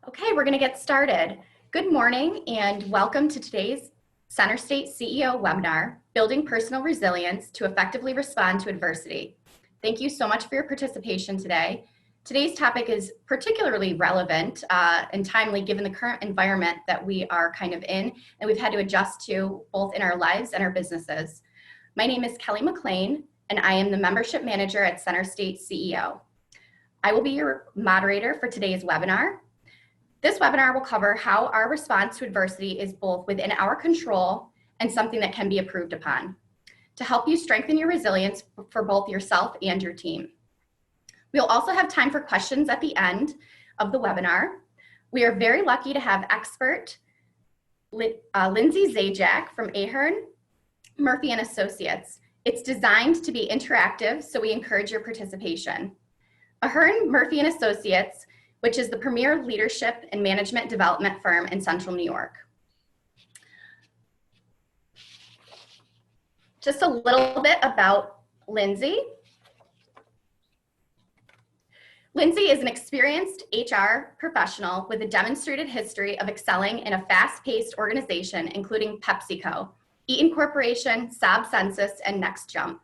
Okay, we're going to get started. Good morning and welcome to today's Center State CEO webinar, Building Personal Resilience to Effectively Respond to Adversity. Thank you so much for your participation today. Today's topic is particularly relevant and timely given the current environment that we are kind of in and we've had to adjust to both in our lives and our businesses. My name is Kelly McLean and I am the Membership Manager at Center State CEO. I will be your moderator for today's webinar. This webinar will cover how our response to adversity is both within our control and something that can be improved upon to help you strengthen your resilience for both yourself and your team. We'll also have time for questions at the end of the webinar. We are very lucky to have expert Lindsey Zajac from Ahern, Murphy & Associates. It's designed to be interactive, so we encourage your participation. Ahern, Murphy & Associates, which is the premier leadership and management development firm in Central New York. Just a little bit about Lindsey. Lindsey is an experienced HR professional with a demonstrated history of excelling in a fast-paced organization, including PepsiCo, Eaton Corporation, Saab Census, and NextJump.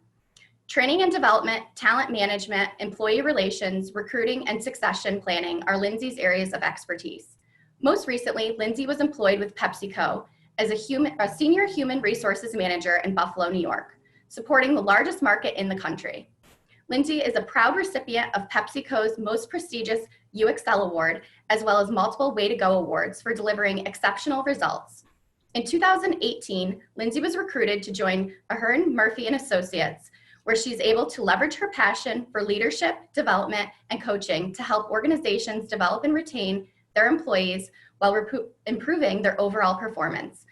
Training and development, talent management, employee relations, recruiting, and succession planning are Lindsey's areas of expertise. Most recently, Lindsey was employed with PepsiCo as a senior human resources manager in Buffalo, New York, supporting the largest market in the country. Lindsey is a proud recipient of PepsiCo's most prestigious UXL Award, as well as multiple Way to Go awards for delivering exceptional results. In 2018, Lindsey was recruited to join Ahern, Murphy & Associates, where she's able to leverage her passion for leadership, development, and coaching to help organizations develop and retain their employees while improving their overall performance.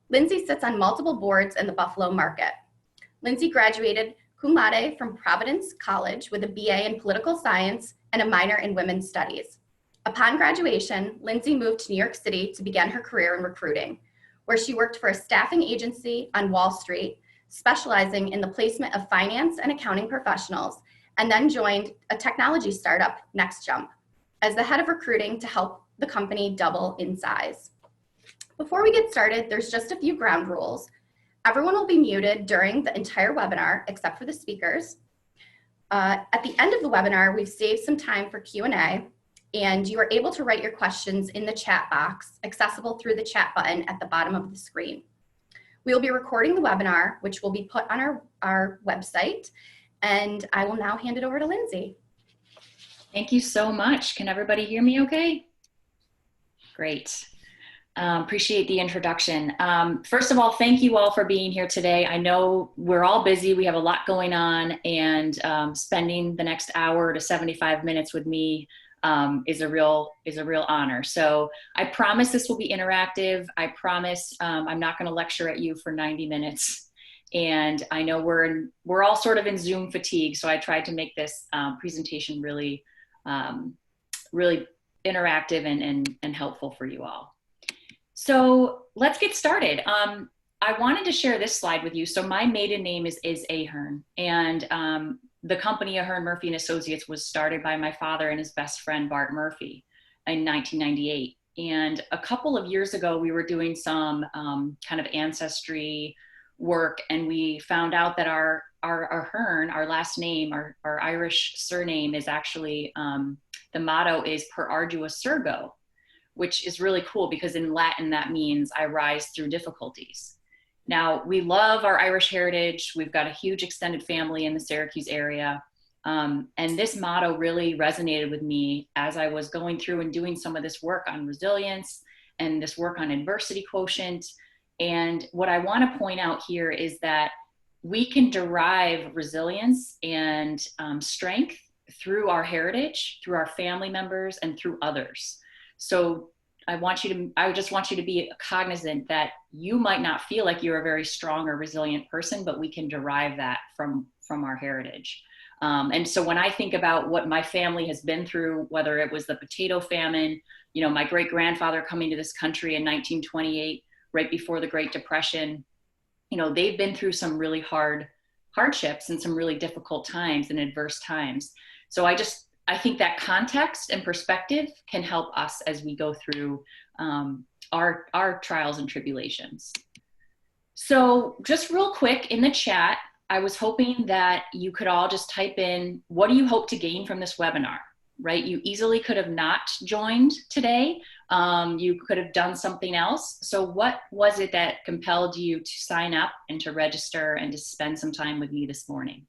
Lindsey sits on multiple boards in the Buffalo market. Lindsey graduated cum laude from Providence College with a BA in political science and a minor in women's studies. Upon graduation, Lindsey moved to New York City to begin her career in recruiting, where she worked for a staffing agency on Wall Street, specializing in the placement of finance and accounting professionals, and then joined a technology startup, NextJump, as the head of recruiting to help the company double in size. Before we get started, there's just a few ground rules. Everyone will be muted during the entire webinar, except for the speakers. At the end of the webinar, we've saved some time for Q&A, and you are able to write your questions in the chat box, accessible through the chat button at the bottom of the screen. We will be recording the webinar, which will be put on our website, and I will now hand it over to Lindsey. Thank you so much. Can everybody hear me okay? Great. Appreciate the introduction. First of all, thank you all for being here today. I know we're all busy. We have a lot going on, and spending the next hour to 75 minutes with me is a real honor. So I promise this will be interactive. I promise I'm not going to lecture at you for 90 minutes. And I know we're all sort of in Zoom fatigue, so I tried to make this presentation really interactive and helpful for you all. So let's get started. I wanted to share this slide with you. So my maiden name is Ahern, and the company Ahern, Murphy & Associates was started by my father and his best friend, Bart Murphy, in 1998. And a couple of years ago, we were doing some kind of ancestry work, and we found out that our Ahern, our last name, our Irish surname is actually, the motto is Per Ardua Surgo, which is really cool because in Latin, that means I rise through difficulties. Now, we love our Irish heritage. We've got a huge extended family in the Syracuse area. And this motto really resonated with me as I was going through and doing some of this work on resilience and this work on adversity quotient. And what I want to point out here is that we can derive resilience and strength through our heritage, through our family members, and through others. So I just want you to be cognizant that you might not feel like you're a very strong or resilient person, but we can derive that from our heritage. And so when I think about what my family has been through, whether it was the potato famine, my great-grandfather coming to this country in 1928, right before the Great Depression, they've been through some really hardships and some really difficult times and adverse times. So I just I think that context and perspective can help us as we go through our trials and tribulations. So just real quick in the chat, I was hoping that you could all just type in, what do you hope to gain from this webinar, right? You easily could have not joined today. You could have done something else. So what was it that compelled you to sign up and to register and to spend some time with me this morning?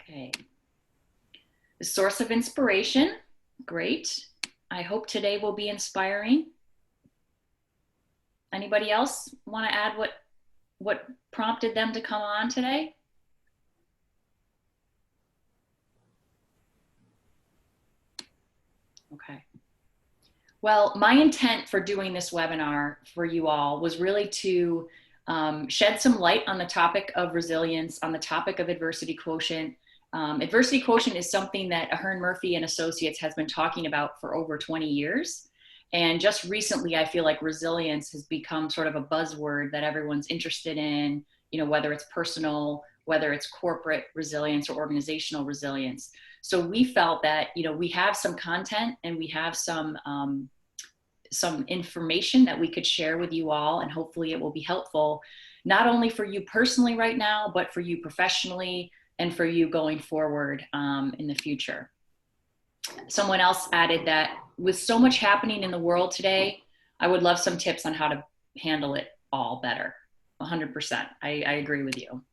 Okay. The source of inspiration, great. I hope today will be inspiring. Anybody else want to add what prompted them to come on today? Okay. Well, my intent for doing this webinar for you all was really to shed some light on the topic of resilience, on the topic of adversity quotient. Adversity quotient is something that Ahern Murphy and Associates has been talking about for over 20 years. And just recently, I feel like resilience has become sort of a buzzword that everyone's interested in, whether it's personal, whether it's corporate resilience or organizational resilience. So we felt that, we have some content and we have some information that we could share with you all, and hopefully it will be helpful, not only for you personally right now, but for you professionally and for you going forward in the future. Someone else added that with so much happening in the world today, I would love some tips on how to handle it all better. 100%. I agree with you.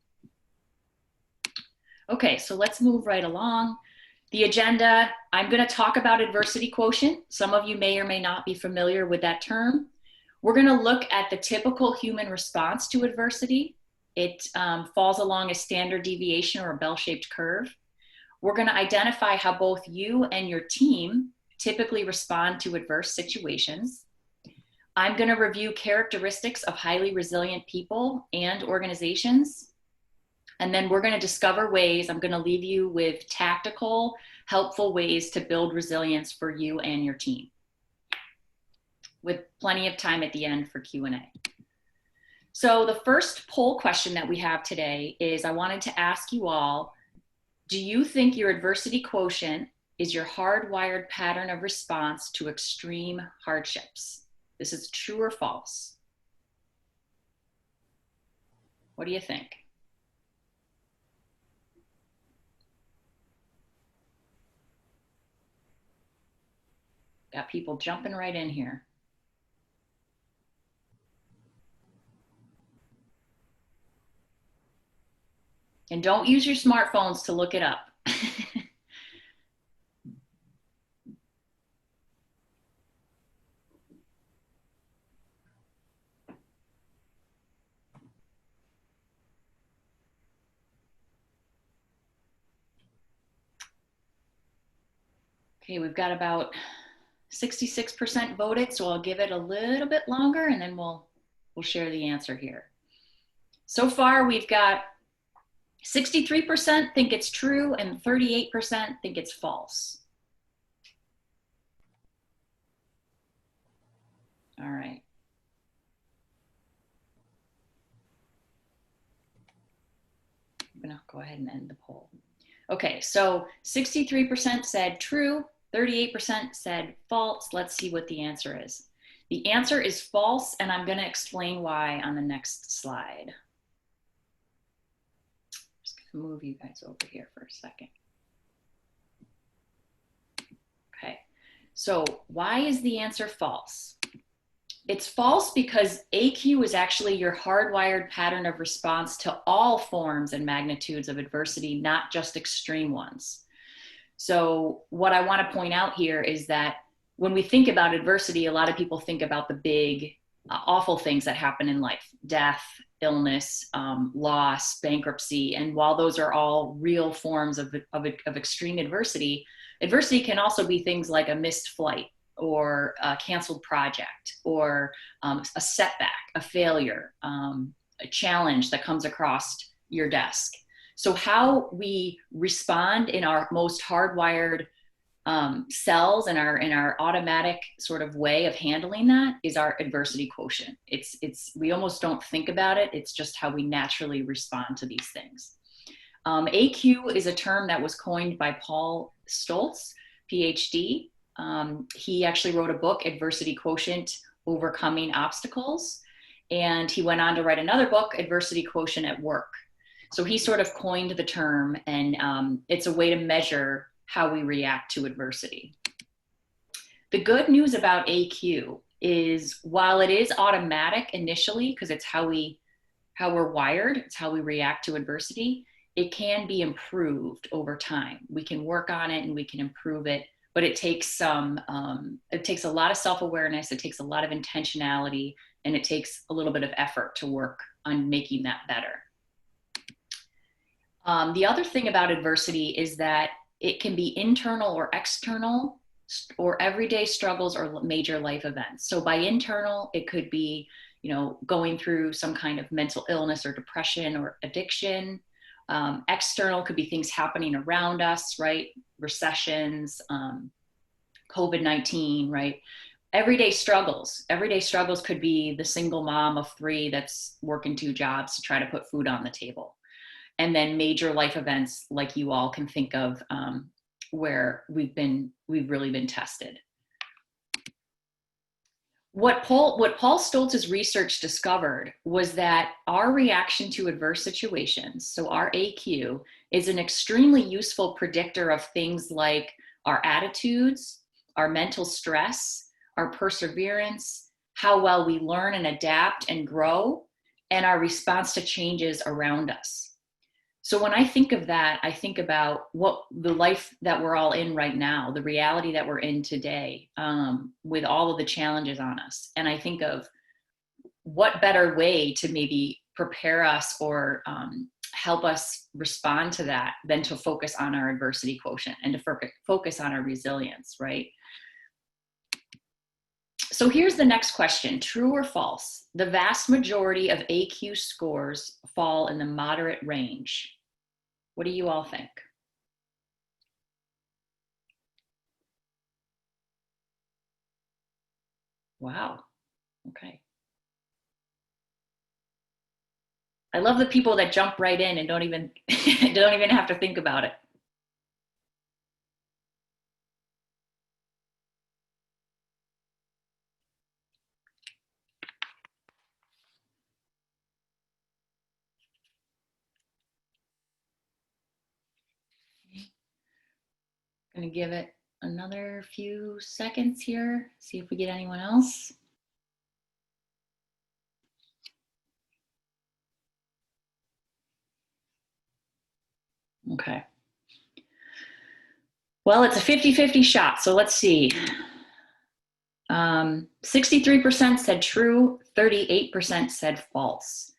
Okay, so let's move right along. The agenda, I'm going to talk about adversity quotient. Some of you may or may not be familiar with that term. We're going to look at the typical human response to adversity. It falls along a standard deviation or a bell-shaped curve. We're going to identify how both you and your team typically respond to adverse situations. I'm going to review characteristics of highly resilient people and organizations. And then we're going to discover ways, I'm going to leave you with tactical, helpful ways to build resilience for you and your team, with plenty of time at the end for Q&A. So the first poll question that we have today is, I wanted to ask you all, do you think your adversity quotient is your hardwired pattern of response to extreme hardships? This is true or false? What do you think? Got people jumping right in here. And don't use your smartphones to look it up. Okay, we've got about 66% voted, so I'll give it a little bit longer and then we'll share the answer here. So far, we've got 63% think it's true and 38% think it's false. All right. I'm gonna go ahead and end the poll. Okay, so 63% said true, 38% said false. Let's see what the answer is. The answer is false, and I'm going to explain why on the next slide. Just going to move you guys over here for a second. Okay, so why is the answer false? It's false because AQ is actually your hardwired pattern of response to all forms and magnitudes of adversity, not just extreme ones. So what I want to point out here is that when we think about adversity, a lot of people think about the big, awful things that happen in life: death, illness, loss, bankruptcy. And while those are all real forms of extreme adversity, adversity can also be things like a missed flight, or a canceled project, or a setback, a failure, a challenge that comes across your desk. So how we respond in our most hardwired cells in our automatic sort of way of handling that is our adversity quotient. We almost don't think about it. It's just how we naturally respond to these things. AQ is a term that was coined by Paul Stoltz, PhD. He actually wrote a book, Adversity Quotient, Overcoming Obstacles. And he went on to write another book, Adversity Quotient at Work. So he sort of coined the term, and it's a way to measure how we react to adversity. The good news about AQ is while it is automatic initially, because it's how we're wired, it's how we react to adversity, it can be improved over time. We can work on it and we can improve it, but it takes a lot of self-awareness, it takes a lot of intentionality, and it takes a little bit of effort to work on making that better. The other thing about adversity is that it can be internal or external, or everyday struggles or major life events. So by internal, it could be, going through some kind of mental illness or depression or addiction. External could be things happening around us, right? Recessions, COVID-19, right? Everyday struggles could be the single mom of 3 that's working 2 jobs to try to put food on the table. And then major life events like you all can think of, where we've really been tested. What Paul Stoltz's research discovered was that our reaction to adverse situations, so our AQ, is an extremely useful predictor of things like our attitudes, our mental stress, our perseverance, how well we learn and adapt and grow, and our response to changes around us. So when I think of that, I think about what the life that we're all in right now, the reality that we're in today, with all of the challenges on us. And I think of what better way to maybe prepare us or help us respond to that than to focus on our adversity quotient and to focus on our resilience, right? So here's the next question, true or false? The vast majority of AQ scores fall in the moderate range. What do you all think? Wow, okay. I love the people that jump right in and don't even have to think about it. Gonna give it another few seconds here, see if we get anyone else. Okay. Well, it's a 50-50 shot, so let's see. 63% said true, 38% said false.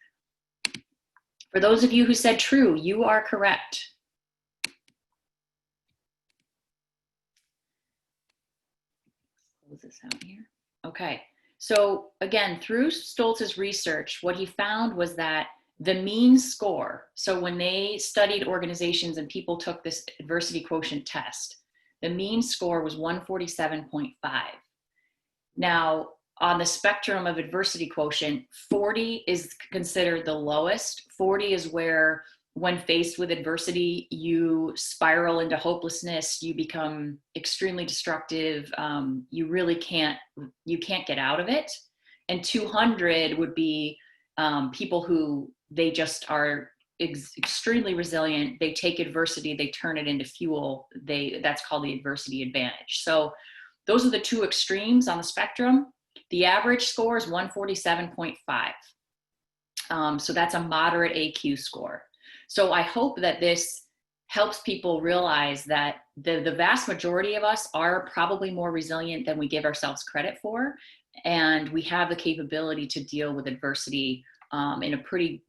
For those of you who said true, you are correct. Close this out here. Okay, so again, through Stoltz's research, what he found was that the mean score, so when they studied organizations and people took this adversity quotient test, the mean score was 147.5. Now, on the spectrum of adversity quotient, 40 is considered the lowest. 40 is where, when faced with adversity, you spiral into hopelessness, you become extremely destructive, you really can't get out of it. And 200 would be people who they just are extremely resilient. They take adversity, they turn it into fuel. That's called the adversity advantage. So those are the two extremes on the spectrum. The average score is 147.5. So that's a moderate AQ score. So I hope that this helps people realize that the vast majority of us are probably more resilient than we give ourselves credit for. And we have the capability to deal with adversity in a pretty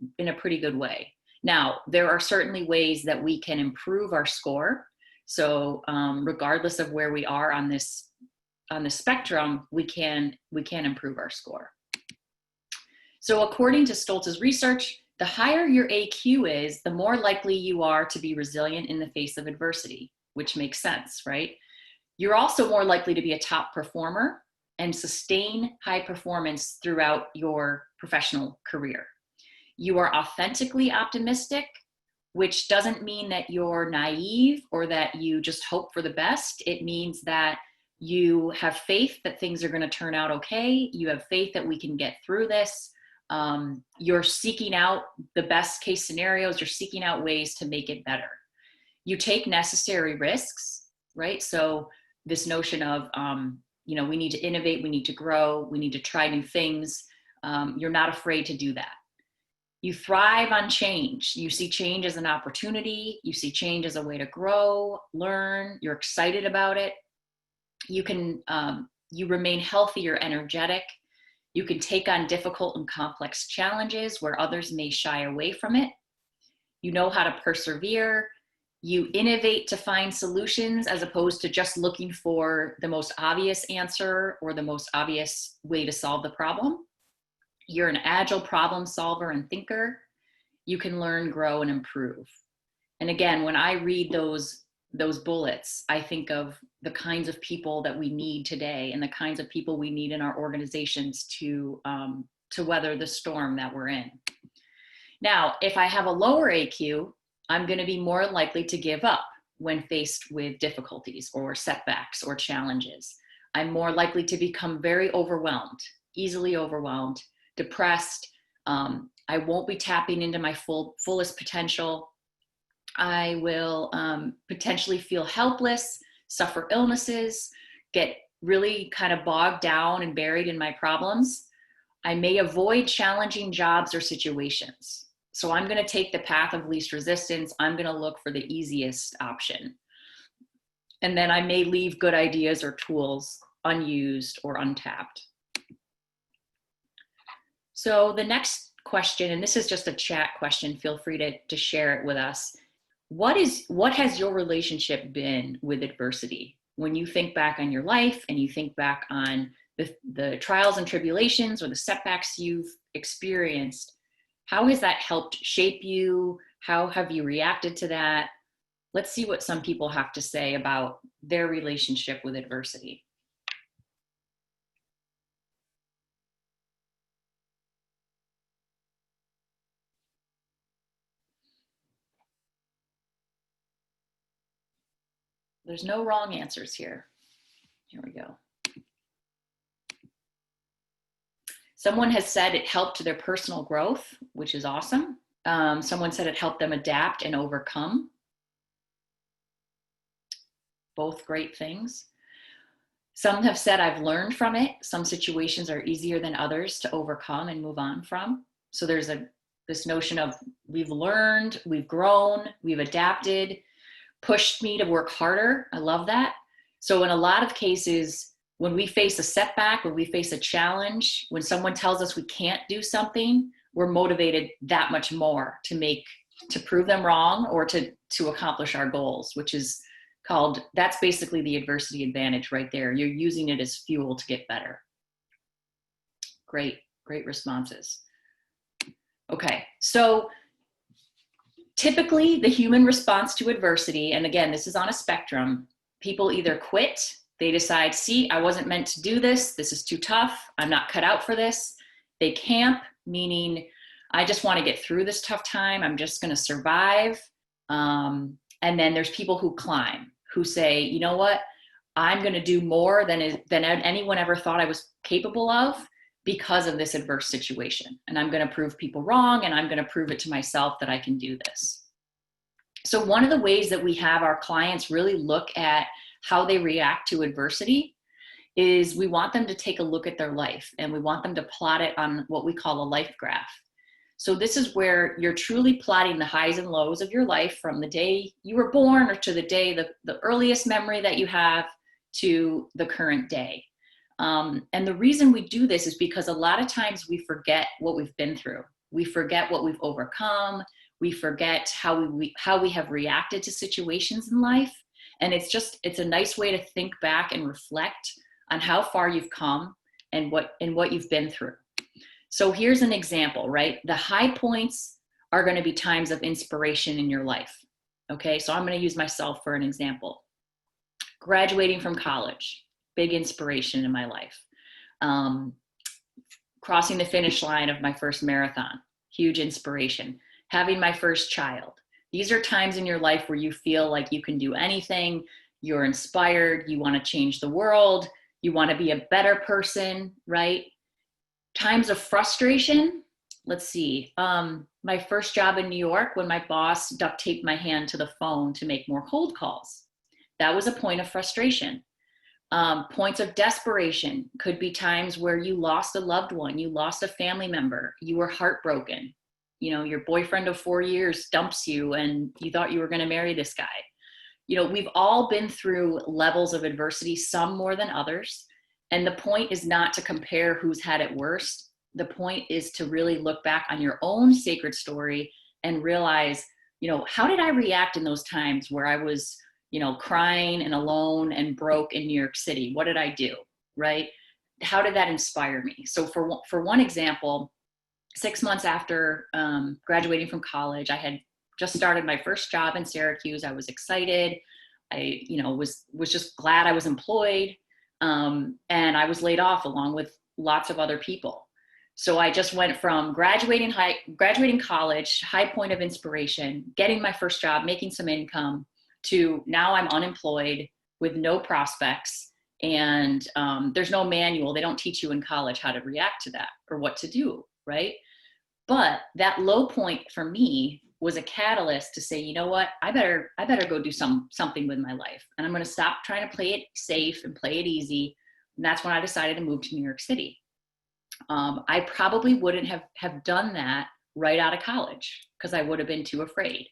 good way. Now, there are certainly ways that we can improve our score. So regardless of where we are on the spectrum, we can improve our score. So according to Stoltz's research, the higher your AQ is, the more likely you are to be resilient in the face of adversity, which makes sense, right? You're also more likely to be a top performer and sustain high performance throughout your professional career. You are authentically optimistic, which doesn't mean that you're naive or that you just hope for the best. It means that you have faith that things are going to turn out okay. You have faith that we can get through this. You're seeking out the best case scenarios. You're seeking out ways to make it better. You take necessary risks, right? So this notion of, we need to innovate, we need to grow, we need to try new things. You're not afraid to do that. You thrive on change. You see change as an opportunity. You see change as a way to grow, learn. You're excited about it. You remain healthy or energetic. You can take on difficult and complex challenges where others may shy away from it. You know how to persevere. You innovate to find solutions as opposed to just looking for the most obvious answer or the most obvious way to solve the problem. You're an agile problem solver and thinker. You can learn, grow, and improve. And again, when I read those bullets, I think of the kinds of people that we need today and the kinds of people we need in our organizations to weather the storm that we're in. Now, if I have a lower AQ, I'm going to be more likely to give up when faced with difficulties or setbacks or challenges. I'm more likely to become very overwhelmed, easily overwhelmed, depressed. I won't be tapping into my fullest potential. I will potentially feel helpless, suffer illnesses, get really kind of bogged down and buried in my problems. I may avoid challenging jobs or situations. So I'm going to take the path of least resistance. I'm going to look for the easiest option. And then I may leave good ideas or tools unused or untapped. So the next question, and this is just a chat question, feel free to share it with us. What has your relationship been with adversity? When you think back on your life and you think back on the trials and tribulations or the setbacks you've experienced, how has that helped shape you? How have you reacted to that? Let's see what some people have to say about their relationship with adversity. There's no wrong answers here. Here we go. Someone has said it helped their personal growth, which is awesome. Someone said it helped them adapt and overcome. Both great things. Some have said I've learned from it. Some situations are easier than others to overcome and move on from. So there's this notion of we've learned, we've grown, we've adapted, pushed me to work harder. I love that. So in a lot of cases, when we face a setback, when we face a challenge, when someone tells us we can't do something, we're motivated that much more to prove them wrong or to accomplish our goals, which is called, that's basically the adversity advantage right there. You're using it as fuel to get better. Great responses. Okay, so typically the human response to adversity, and again, this is on a spectrum, people either quit, they decide, see, I wasn't meant to do this. This is too tough. I'm not cut out for this. They camp, meaning I just want to get through this tough time. I'm just going to survive. And then there's people who climb, who say, you know what? I'm going to do more than anyone ever thought I was capable of because of this adverse situation. And I'm going to prove people wrong, and I'm going to prove it to myself that I can do this. So one of the ways that we have our clients really look at how they react to adversity is we want them to take a look at their life, and we want them to plot it on what we call a life graph. So this is where you're truly plotting the highs and lows of your life from the day you were born or to the day, the earliest memory that you have to the current day. And the reason we do this is because a lot of times we forget what we've been through. We forget what we've overcome. We forget how we have reacted to situations in life. And it's a nice way to think back and reflect on how far you've come and what you've been through. So here's an example, right? The high points are going to be times of inspiration in your life. Okay, so I'm going to use myself for an example. Graduating from college, big inspiration in my life. Crossing the finish line of my first marathon, huge inspiration. Having my first child. These are times in your life where you feel like you can do anything, you're inspired, you want to change the world, you want to be a better person, right? Times of frustration, let's see. My first job in New York, when my boss duct taped my hand to the phone to make more cold calls. That was a point of frustration. Points of desperation could be times where you lost a loved one, you lost a family member, you were heartbroken. You know, your boyfriend of 4 years dumps you and you thought you were going to marry this guy. You know, we've all been through levels of adversity, some more than others. And the point is not to compare who's had it worst. The point is to really look back on your own sacred story and realize, you know, how did I react in those times where I was, you know, crying and alone and broke in New York City? What did I do, right? How did that inspire me? So for one example, 6 months after graduating from college, I had just started my first job in Syracuse. I was excited. I, you know, was just glad I was employed. And I was laid off along with lots of other people. So I just went from graduating college, high point of inspiration, getting my first job, making some income, to now I'm unemployed with no prospects. And there's no manual. They don't teach you in college how to react to that or what to do, right? But that low point for me was a catalyst to say, you know what, I better go do something with my life. And I'm going to stop trying to play it safe and play it easy. And that's when I decided to move to New York City. I probably wouldn't have done that right out of college because I would have been too afraid.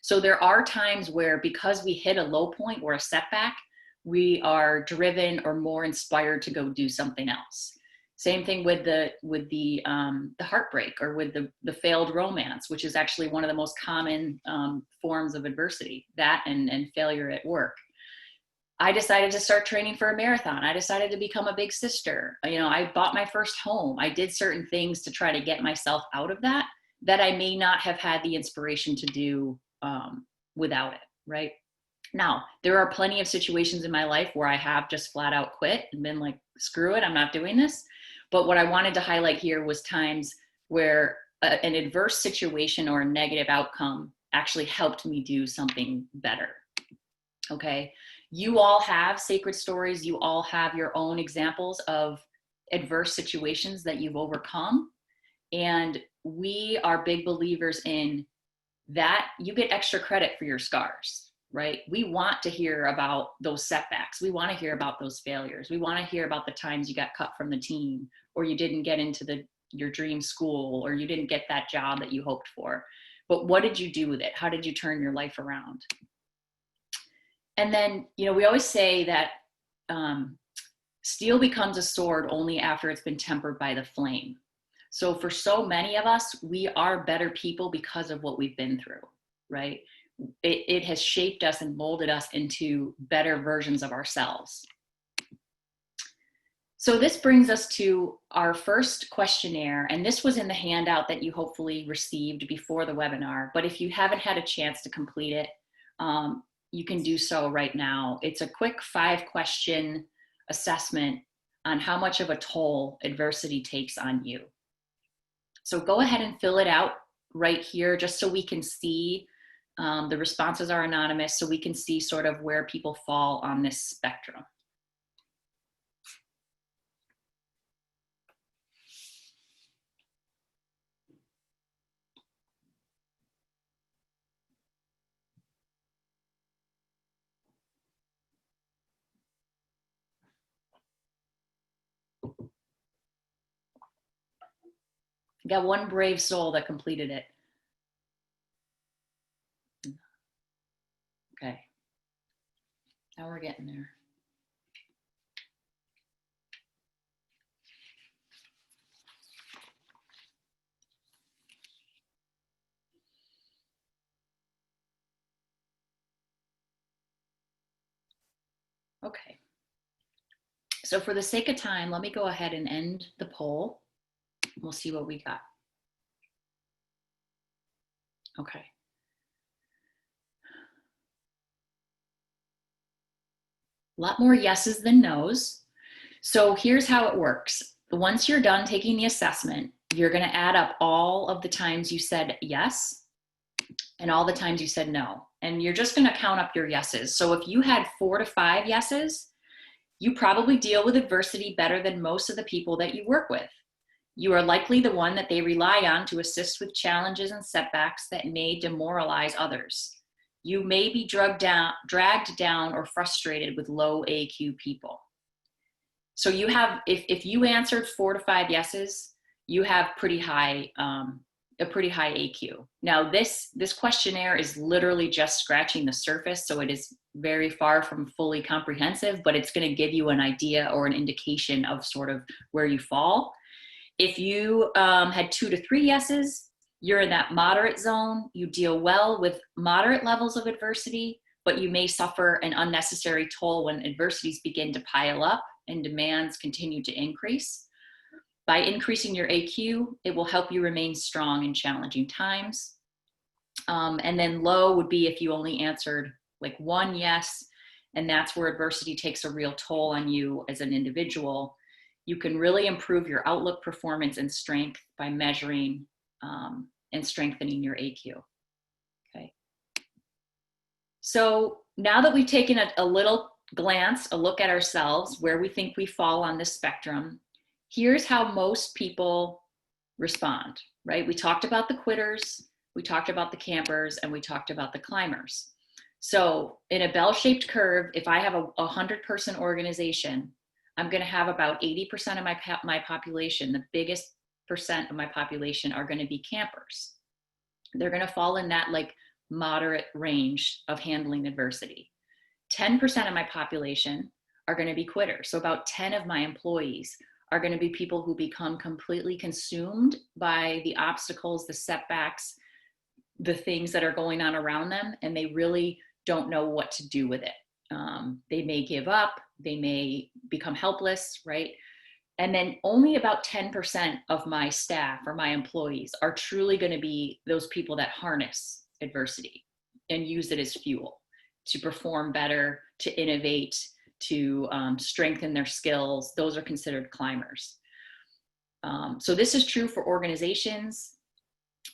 So there are times where, because we hit a low point or a setback, we are driven or more inspired to go do something else. Same thing with the heartbreak or with the failed romance, which is actually one of the most common forms of adversity, that and failure at work. I decided to start training for a marathon. I decided to become a big sister. You know, I bought my first home. I did certain things to try to get myself out of that I may not have had the inspiration to do without it, right? Now, there are plenty of situations in my life where I have just flat out quit and been like, screw it, I'm not doing this. But what I wanted to highlight here was times where an adverse situation or a negative outcome actually helped me do something better. Okay. You all have sacred stories. You all have your own examples of adverse situations that you've overcome. And we are big believers in that. You get extra credit for your scars, right? We want to hear about those setbacks. We want to hear about those failures. We want to hear about the times you got cut from the team, or you didn't get into your dream school, or you didn't get that job that you hoped for. But what did you do with it? How did you turn your life around? And then, you know, we always say that steel becomes a sword only after it's been tempered by the flame. So for so many of us, we are better people because of what we've been through, right? It has shaped us and molded us into better versions of ourselves. So this brings us to our first questionnaire, and this was in the handout that you hopefully received before the webinar. But if you haven't had a chance to complete it, you can do so right now. It's a quick 5-question assessment on how much of a toll adversity takes on you. So go ahead and fill it out right here, just so we can see. The responses are anonymous, so we can see sort of where people fall on this spectrum. Got one brave soul that completed it. Okay. Now we're getting there. Okay. So for the sake of time, let me go ahead and end the poll. We'll see what we got. Okay. A lot more yeses than nos. So here's how it works. Once you're done taking the assessment, you're going to add up all of the times you said yes and all the times you said no. And you're just going to count up your yeses. So if you had 4 to 5 yeses, you probably deal with adversity better than most of the people that you work with. You are likely the one that they rely on to assist with challenges and setbacks that may demoralize others. You may be dragged down or frustrated with low AQ people. So you have, if you answered 4 to 5 yeses, you have a pretty high AQ. Now this questionnaire is literally just scratching the surface, so it is very far from fully comprehensive, but it's going to give you an idea or an indication of sort of where you fall. If you had 2 to 3 yeses, you're in that moderate zone. You deal well with moderate levels of adversity, but you may suffer an unnecessary toll when adversities begin to pile up and demands continue to increase. By increasing your AQ, it will help you remain strong in challenging times. And then low would be if you only answered like 1 yes, and that's where adversity takes a real toll on you as an individual. You can really improve your outlook, performance, and strength by measuring and strengthening your AQ. Okay. So now that we've taken a little glance, a look at ourselves, where we think we fall on this spectrum, here's how most people respond, right? We talked about the quitters, we talked about the campers, and we talked about the climbers. So in a bell-shaped curve, if I have a 100-person organization, I'm going to have about 80% of my population, the biggest percent of my population, are going to be campers. They're going to fall in that like moderate range of handling adversity. 10% of my population are going to be quitters. So about 10 of my employees are going to be people who become completely consumed by the obstacles, the setbacks, the things that are going on around them, and they really don't know what to do with it. They may give up, they may become helpless, right? And then only about 10% of my staff or my employees are truly going to be those people that harness adversity and use it as fuel to perform better, to innovate, to strengthen their skills. Those are considered climbers. So this is true for organizations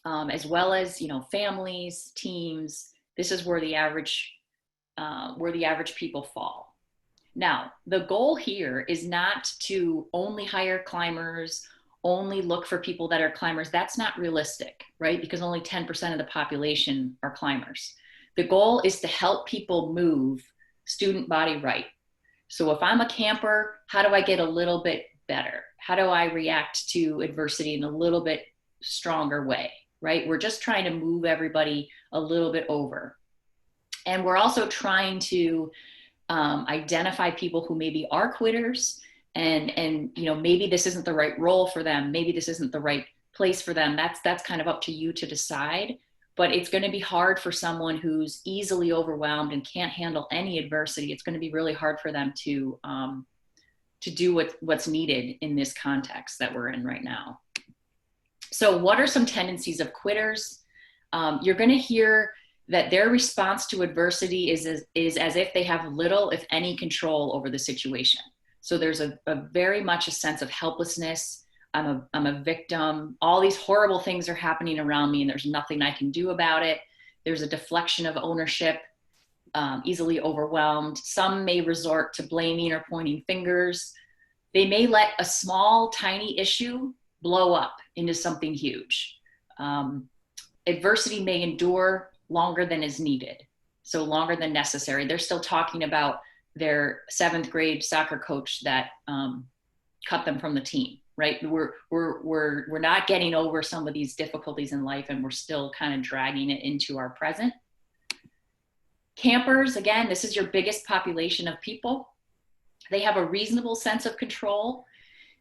as well as, you know, families, teams. This is where the average people fall. Now, the goal here is not to only hire climbers, only look for people that are climbers. That's not realistic, right? Because only 10% of the population are climbers. The goal is to help people move student body right. So if I'm a camper, how do I get a little bit better? How do I react to adversity in a little bit stronger way, right? We're just trying to move everybody a little bit over. And we're also trying to identify people who maybe are quitters and you know, maybe this isn't the right role for them. Maybe this isn't the right place for them. That's kind of up to you to decide. But it's going to be hard for someone who's easily overwhelmed and can't handle any adversity. It's going to be really hard for them to do what's needed in this context that we're in right now. So what are some tendencies of quitters? You're going to hear that their response to adversity is as if they have little, if any, control over the situation. So there's a very much a sense of helplessness. I'm a victim. All these horrible things are happening around me and there's nothing I can do about it. There's a deflection of ownership, easily overwhelmed. Some may resort to blaming or pointing fingers. They may let a small, tiny issue blow up into something huge. Adversity may endure longer than is needed, so longer than necessary. They're still talking about their 7th grade soccer coach that cut them from the team, right? We're not getting over some of these difficulties in life, and we're still kind of dragging it into our present. Campers, again, this is your biggest population of people. They have a reasonable sense of control.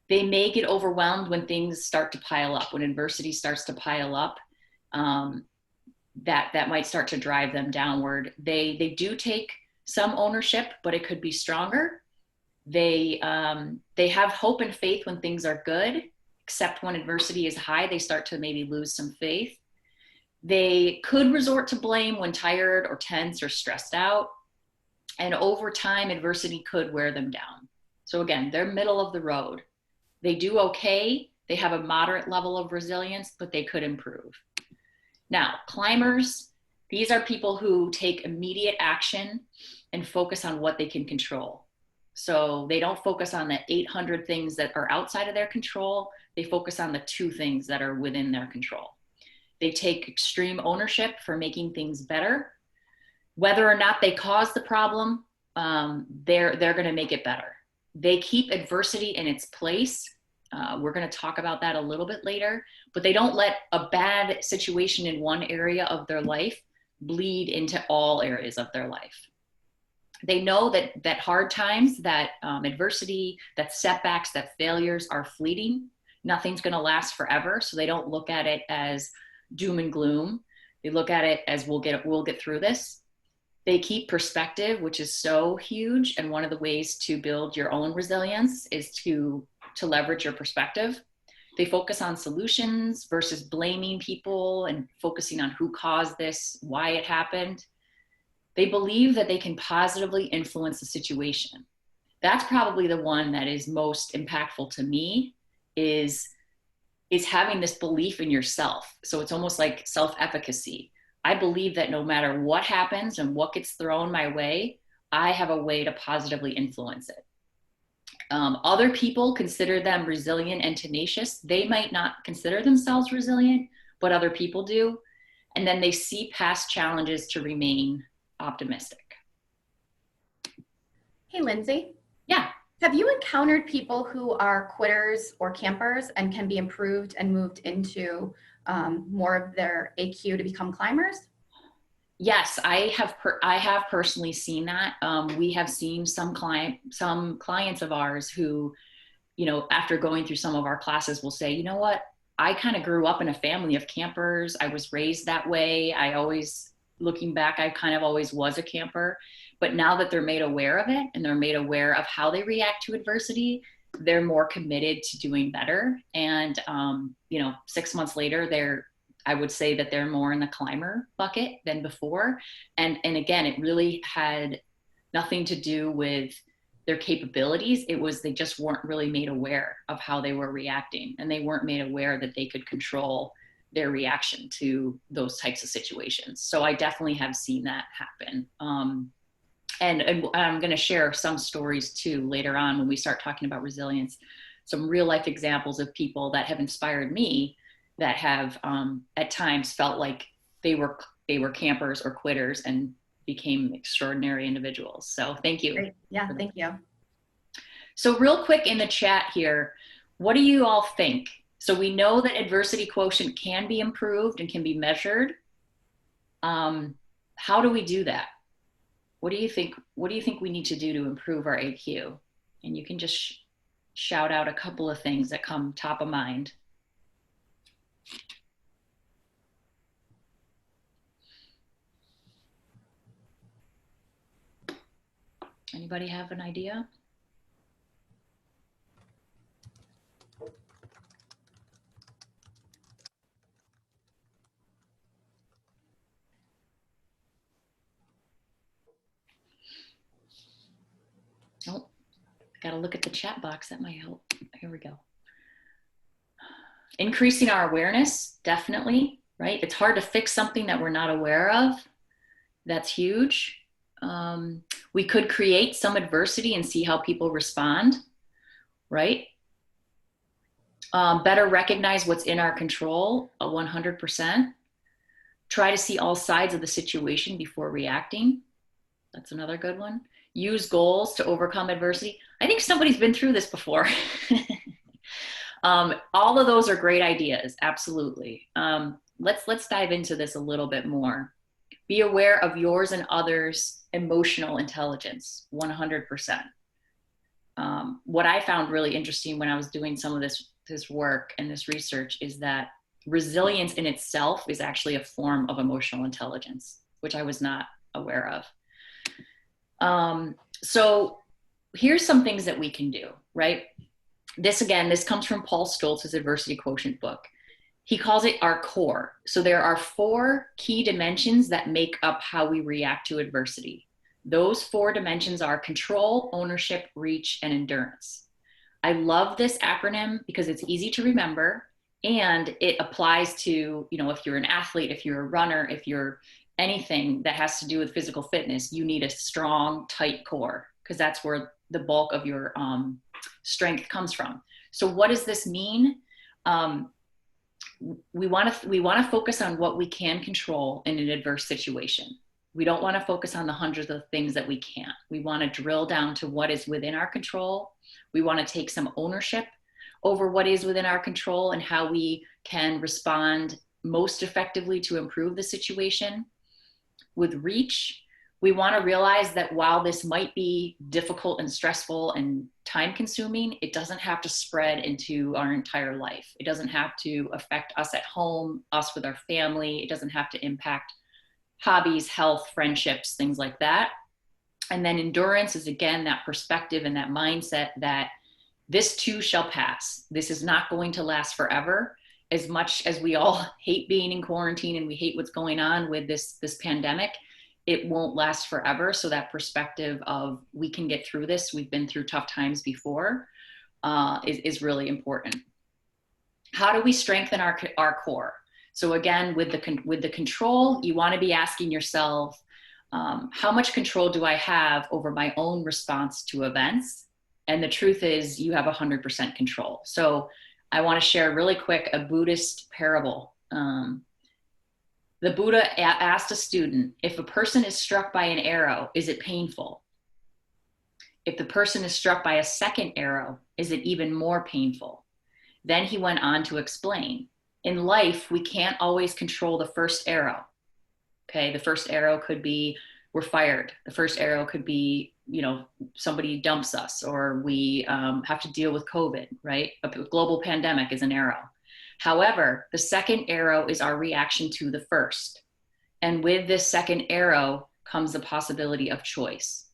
They may get overwhelmed when things start to pile up, when adversity starts to pile up. That might start to drive them downward. They do take some ownership, but it could be stronger. They have hope and faith when things are good, except when adversity is high, they start to maybe lose some faith. They could resort to blame when tired or tense or stressed out. And over time, adversity could wear them down. So again, they're middle of the road. They do okay. They have a moderate level of resilience, but they could improve. Now, climbers, these are people who take immediate action and focus on what they can control. So they don't focus on the 800 things that are outside of their control. They focus on the 2 things that are within their control. They take extreme ownership for making things better. Whether or not they cause the problem, they're going to make it better. They keep adversity in its place. We're going to talk about that a little bit later, but they don't let a bad situation in one area of their life bleed into all areas of their life. They know that hard times, that adversity, that setbacks, that failures are fleeting. Nothing's going to last forever. So they don't look at it as doom and gloom. They look at it as we'll get through this. They keep perspective, which is so huge. And one of the ways to build your own resilience is to leverage your perspective. They focus on solutions versus blaming people and focusing on who caused this, why it happened. They believe that they can positively influence the situation. That's probably the one that is most impactful to me, is having this belief in yourself. So it's almost like self-efficacy. I believe that no matter what happens and what gets thrown my way, I have a way to positively influence it. Other people consider them resilient and tenacious. They might not consider themselves resilient, but other people do. And then they see past challenges to remain optimistic. Hey, Lindsay. Yeah. Have you encountered people who are quitters or campers and can be improved and moved into more of their AQ to become climbers? Yes, I have personally seen that. We have seen some clients of ours who, after going through some of our classes, will say, you know what, I kind of grew up in a family of campers. I was raised that way. Looking back, I kind of always was a camper. But now that they're made aware of it and they're made aware of how they react to adversity, they're more committed to doing better. And, 6 months later, I would say that they're more in the climber bucket than before. And again, it really had nothing to do with their capabilities. It was, they just weren't really made aware of how they were reacting, and they weren't made aware that they could control their reaction to those types of situations. So I definitely have seen that happen. And I'm going to share some stories too later on when we start talking about resilience, some real life examples of people that have inspired me that have at times felt like they were campers or quitters and became extraordinary individuals. So thank you. Great. Yeah, thank you. So real quick in the chat here, what do you all think? So we know that adversity quotient can be improved and can be measured. How do we do that? What do you think? What do you think we need to do to improve our AQ? And you can just shout out a couple of things that come top of mind. Anybody have an idea? Oh, got to look at the chat box. That might help. Here we go. Increasing our awareness, definitely, right? It's hard to fix something that we're not aware of. That's huge. We could create some adversity and see how people respond, right? Better recognize what's in our control, 100%. Try to see all sides of the situation before reacting. That's another good one. Use goals to overcome adversity. I think somebody's been through this before. All of those are great ideas, absolutely. Let's dive into this a little bit more. Be aware of yours and others' emotional intelligence, 100%. What I found really interesting when I was doing some of this work and this research is that resilience in itself is actually a form of emotional intelligence, which I was not aware of. So here's some things that we can do, right? This comes from Paul Stoltz's Adversity Quotient book. He calls it our core. So there are 4 key dimensions that make up how we react to adversity. Those four dimensions are control, ownership, reach, and endurance. I love this acronym because it's easy to remember and it applies to, if you're an athlete, if you're a runner, if you're anything that has to do with physical fitness, you need a strong, tight core because that's where the bulk of your strength comes from. So what does this mean? We want to focus on what we can control in an adverse situation. We don't want to focus on the hundreds of things that we can't. We want to drill down to what is within our control. We want to take some ownership over what is within our control and how we can respond most effectively to improve the situation. With reach, we want to realize that while this might be difficult and stressful and time consuming, it doesn't have to spread into our entire life. It doesn't have to affect us at home, us with our family. It doesn't have to impact hobbies, health, friendships, things like that. And then endurance is, again, that perspective and that mindset that this too shall pass. This is not going to last forever. As much as we all hate being in quarantine and we hate what's going on with this pandemic, it won't last forever. So that perspective of we can get through this, we've been through tough times before, is really important. How do we strengthen our core? So again, with the control, you want to be asking yourself, how much control do I have over my own response to events? And the truth is you have 100% control. So I want to share really quick a Buddhist parable. The Buddha asked a student, if a person is struck by an arrow, is it painful? If the person is struck by a second arrow, is it even more painful? Then he went on to explain, in life, we can't always control the first arrow. Okay, the first arrow could be we're fired. The first arrow could be, somebody dumps us, or we have to deal with COVID, right? A global pandemic is an arrow. However, the second arrow is our reaction to the first. And with this second arrow comes the possibility of choice.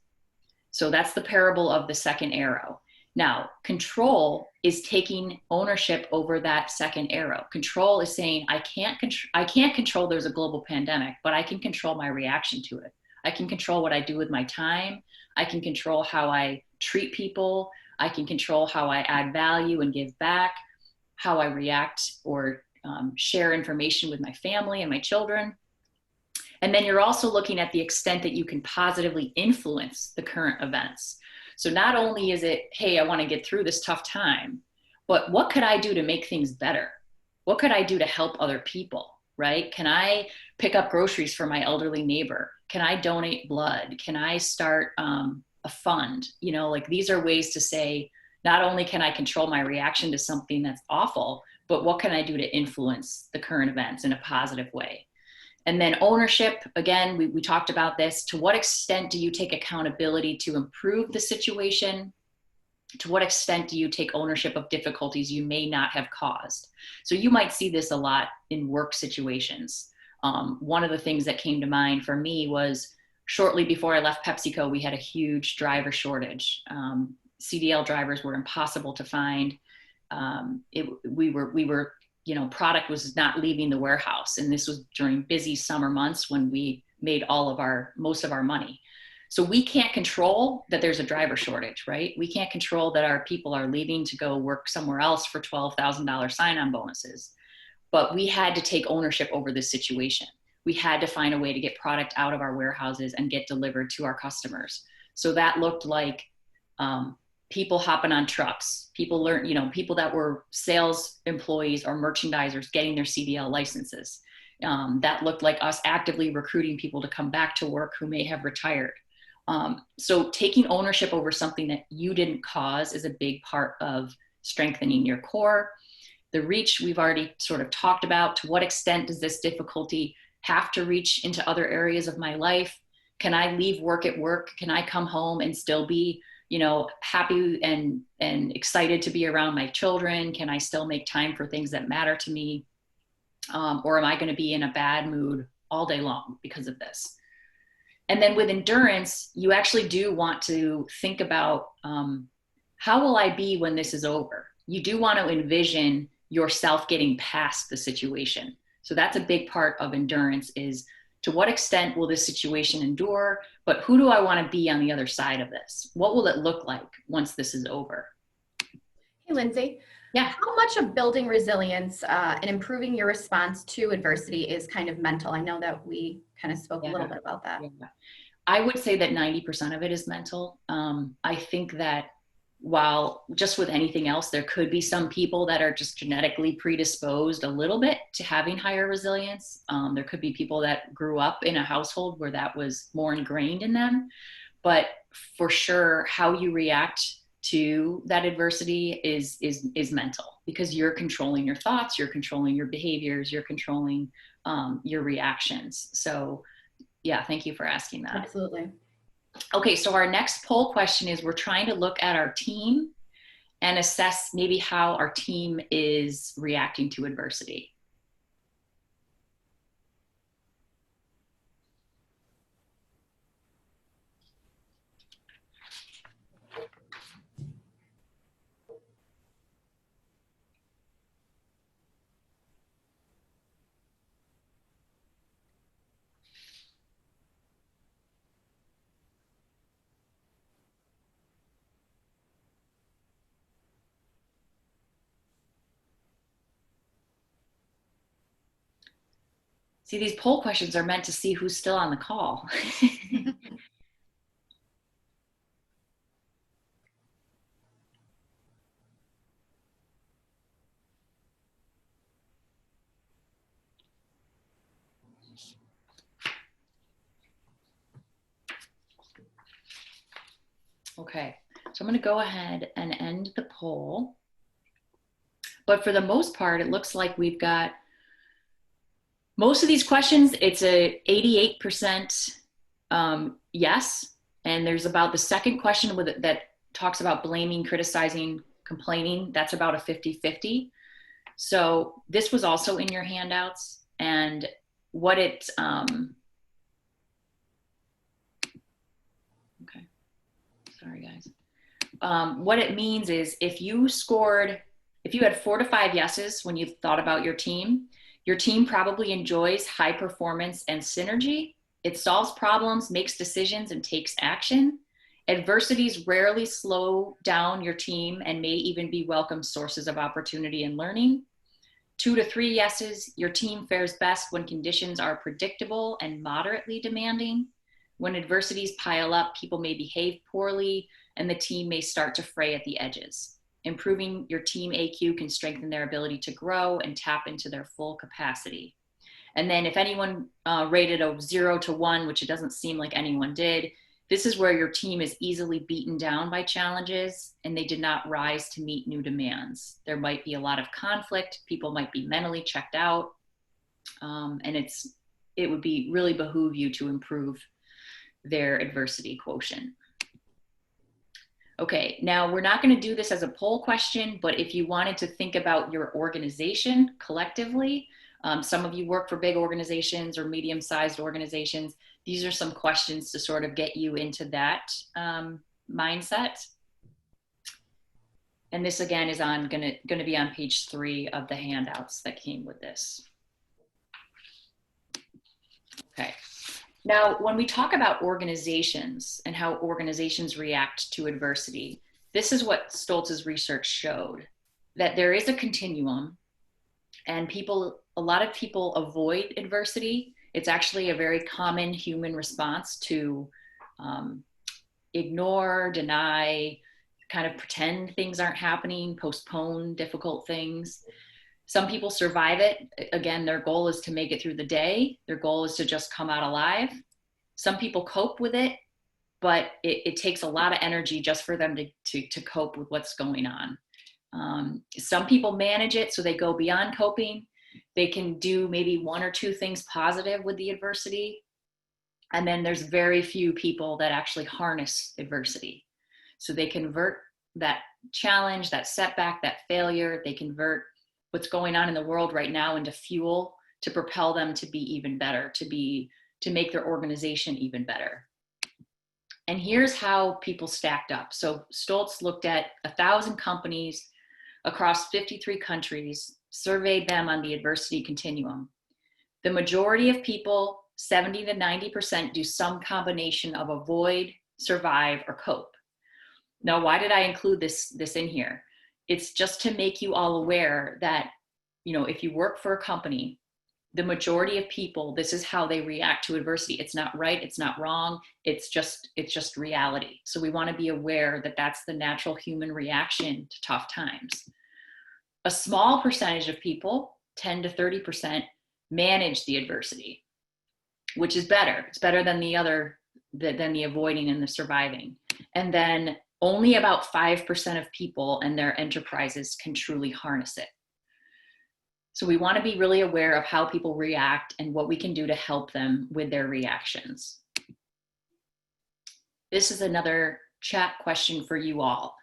So that's the parable of the second arrow. Now, control is taking ownership over that second arrow. Control is saying, I can't control there's a global pandemic, but I can control my reaction to it. I can control what I do with my time. I can control how I treat people. I can control how I add value and give back, how I react or share information with my family and my children. And then you're also looking at the extent that you can positively influence the current events. So not only is it, hey, I want to get through this tough time, but what could I do to make things better? What could I do to help other people, right? Can I pick up groceries for my elderly neighbor? Can I donate blood? Can I start a fund? These are ways to say, not only can I control my reaction to something that's awful, but what can I do to influence the current events in a positive way? And then ownership, again, we talked about this. To what extent do you take accountability to improve the situation? To what extent do you take ownership of difficulties you may not have caused? So you might see this a lot in work situations. One of the things that came to mind for me was shortly before I left PepsiCo, we had a huge driver shortage. CDL drivers were impossible to find. Product was not leaving the warehouse. And this was during busy summer months when we made most of our money. So we can't control that there's a driver shortage, right? We can't control that our people are leaving to go work somewhere else for $12,000 sign-on bonuses. But we had to take ownership over this situation. We had to find a way to get product out of our warehouses and get delivered to our customers. So that looked like people hopping on trucks, people that were sales employees or merchandisers getting their CDL licenses. That looked like us actively recruiting people to come back to work who may have retired. So taking ownership over something that you didn't cause is a big part of strengthening your core. The reach we've already sort of talked about. To what extent does this difficulty have to reach into other areas of my life? Can I leave work at work? Can I come home and still be happy and excited to be around my children? Can I still make time for things that matter to me? Or am I going to be in a bad mood all day long because of this? And then with endurance, you actually do want to think about how will I be when this is over? You do want to envision yourself getting past the situation. So that's a big part of endurance is to what extent will this situation endure, but who do I want to be on the other side of this? What will it look like once this is over? Hey, Lindsay. Yeah. How much of building resilience and improving your response to adversity is kind of mental? I know that we kind of spoke a little bit about that. Yeah. I would say that 90% of it is mental. I think that while just with anything else, there could be some people that are just genetically predisposed a little bit to having higher resilience. There could be people that grew up in a household where that was more ingrained in them. But for sure, how you react to that adversity is mental, because you're controlling your thoughts, you're controlling your behaviors, you're controlling your reactions. So yeah, thank you for asking that. Absolutely. Okay, so our next poll question is, we're trying to look at our team and assess maybe how our team is reacting to adversity. See, these poll questions are meant to see who's still on the call. Okay, so I'm going to go ahead and end the poll. But for the most part, it looks like we've got most of these questions, it's a 88% yes. And there's about the second question with it that talks about blaming, criticizing, complaining. That's about a 50-50. So this was also in your handouts. And what it, okay, sorry guys. What it means is if you had 4 to 5 yeses when you thought about your team probably enjoys high performance and synergy. It solves problems, makes decisions, and takes action. Adversities rarely slow down your team and may even be welcome sources of opportunity and learning. 2 to 3 yeses, your team fares best when conditions are predictable and moderately demanding. When adversities pile up, people may behave poorly and the team may start to fray at the edges. Improving your team AQ can strengthen their ability to grow and tap into their full capacity. And then if anyone rated a 0 to 1, which it doesn't seem like anyone did, this is where your team is easily beaten down by challenges and they did not rise to meet new demands. There might be a lot of conflict. People might be mentally checked out. And it would be really behoove you to improve their adversity quotient. Okay, now we're not going to do this as a poll question, but if you wanted to think about your organization collectively, some of you work for big organizations or medium-sized organizations, these are some questions to sort of get you into that mindset. And this again is going to be on page 3 of the handouts that came with this. Okay. Now, when we talk about organizations and how organizations react to adversity, this is what Stoltz's research showed, that there is a continuum and a lot of people avoid adversity. It's actually a very common human response to ignore, deny, kind of pretend things aren't happening, postpone difficult things. Some people survive it. Again, their goal is to make it through the day. Their goal is to just come out alive. Some people cope with it, but it takes a lot of energy just for them to cope with what's going on. Some people manage it so they go beyond coping. They can do maybe 1 or 2 things positive with the adversity. And then there's very few people that actually harness adversity. So they convert that challenge, that setback, that failure, they convert what's going on in the world right now into fuel to propel them to be even better, to make their organization even better. And here's how people stacked up. So Stoltz looked at 1,000 companies across 53 countries, surveyed them on the adversity continuum. The majority of people 70 to 90% do some combination of avoid, survive, or cope. Now, why did I include this in here? It's just to make you all aware that, if you work for a company, the majority of people, this is how they react to adversity. It's not right, it's not wrong, it's just reality. So we want to be aware that that's the natural human reaction to tough times. A small percentage of people, 10 to 30%, manage the adversity, which is better. It's better than the avoiding and the surviving. And then only about 5% of people and their enterprises can truly harness it. So we want to be really aware of how people react and what we can do to help them with their reactions. This is another chat question for you all.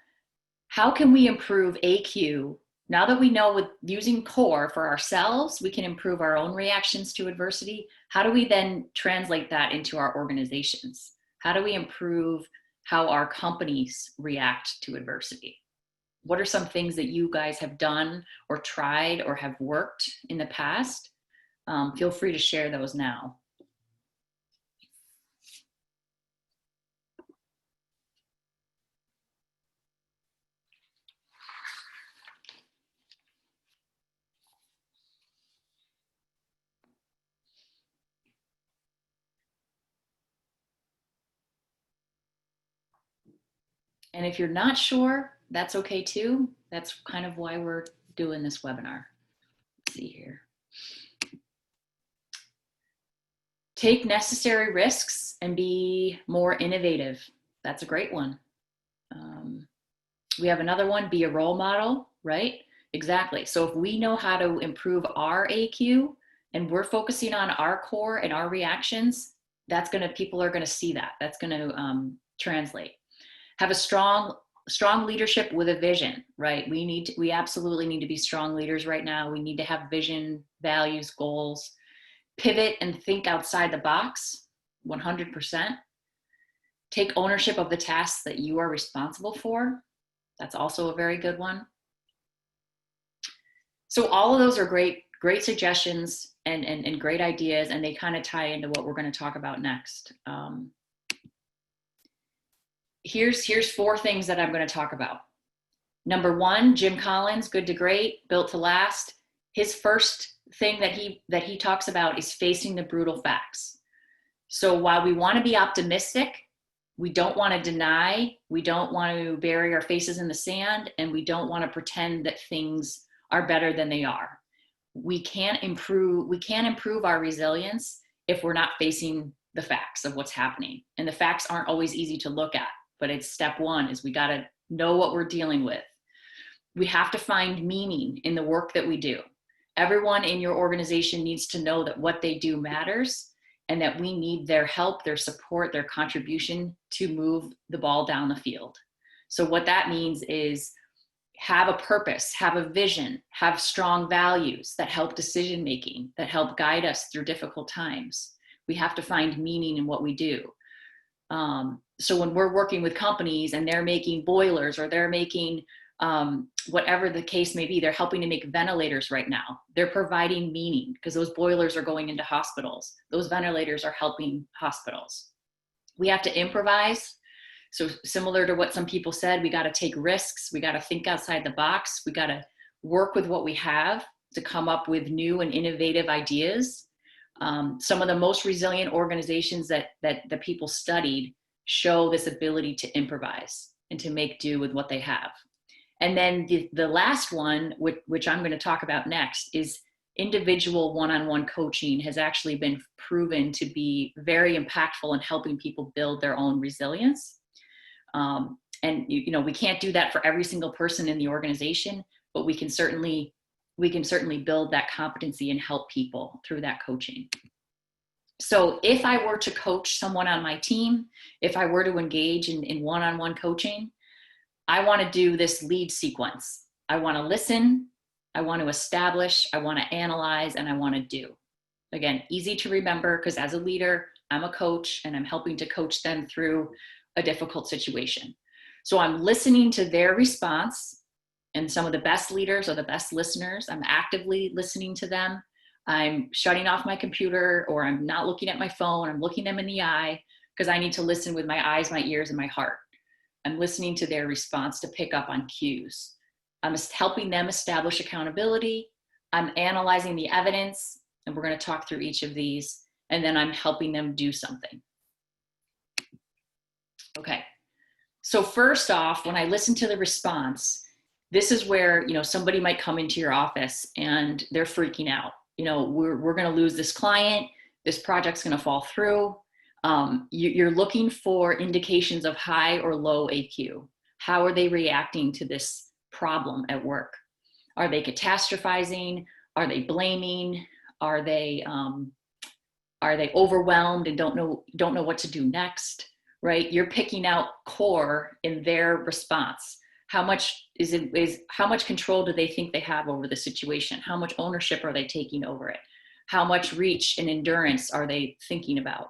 How can we improve AQ? Now that we know with using CORE for ourselves, we can improve our own reactions to adversity. How do we then translate that into our organizations? How do we improve how our companies react to adversity? What are some things that you guys have done or tried or have worked in the past? Feel free to share those now. And if you're not sure, that's okay too. That's kind of why we're doing this webinar. Let's see here. Take necessary risks and be more innovative. That's a great one. We have another one, be a role model, right? Exactly. So if we know how to improve our AQ and we're focusing on our core and our reactions, people are gonna see that. That's gonna translate. Have a strong leadership with a vision, right? We absolutely need to be strong leaders right now. We need to have vision, values, goals. Pivot and think outside the box, 100%. Take ownership of the tasks that you are responsible for. That's also a very good one. So all of those are great suggestions and great ideas, and they kind of tie into what we're going to talk about next. Here's 4 things that I'm going to talk about. Number 1, Jim Collins, Good to Great, Built to Last. His first thing that he talks about is facing the brutal facts. So while we want to be optimistic, we don't want to deny, we don't want to bury our faces in the sand, and we don't want to pretend that things are better than they are. We can't improve our resilience if we're not facing the facts of what's happening. And the facts aren't always easy to look at, but it's step 1 is we got to know what we're dealing with. We have to find meaning in the work that we do. Everyone in your organization needs to know that what they do matters and that we need their help, their support, their contribution to move the ball down the field. So what that means is have a purpose, have a vision, have strong values that help decision-making, that help guide us through difficult times. We have to find meaning in what we do. So when we're working with companies and they're making boilers or they're making whatever the case may be, they're helping to make ventilators right now. They're providing meaning because those boilers are going into hospitals. Those ventilators are helping hospitals. We have to improvise. So similar to what some people said, we got to take risks. We got to think outside the box. We got to work with what we have to come up with new and innovative ideas. Some of the most resilient organizations that the people studied show this ability to improvise and to make do with what they have. And then the last one, which I'm going to talk about next, is individual one-on-one coaching has actually been proven to be very impactful in helping people build their own resilience. And we can't do that for every single person in the organization, but we can certainly build that competency and help people through that coaching. So if I were to coach someone on my team, if I were to engage in one-on-one coaching, I want to do this lead sequence. I want to listen, I want to establish, I want to analyze, and I want to do. Again, easy to remember because as a leader, I'm a coach and I'm helping to coach them through a difficult situation. So I'm listening to their response, and some of the best leaders are the best listeners. I'm actively listening to them. I'm shutting off my computer, or I'm not looking at my phone. I'm looking them in the eye because I need to listen with my eyes, my ears, and my heart. I'm listening to their response to pick up on cues. I'm helping them establish accountability. I'm analyzing the evidence, and we're going to talk through each of these, and then I'm helping them do something. Okay. So first off, when I listen to the response, this is where, somebody might come into your office and they're freaking out. We're going to lose this client. This project's going to fall through. You're looking for indications of high or low AQ. How are they reacting to this problem at work? Are they catastrophizing? Are they blaming? Are they overwhelmed and don't know what to do next? Right? You're picking out core in their response. How much how much control do they think they have over the situation? How much ownership are they taking over it? How much reach and endurance are they thinking about?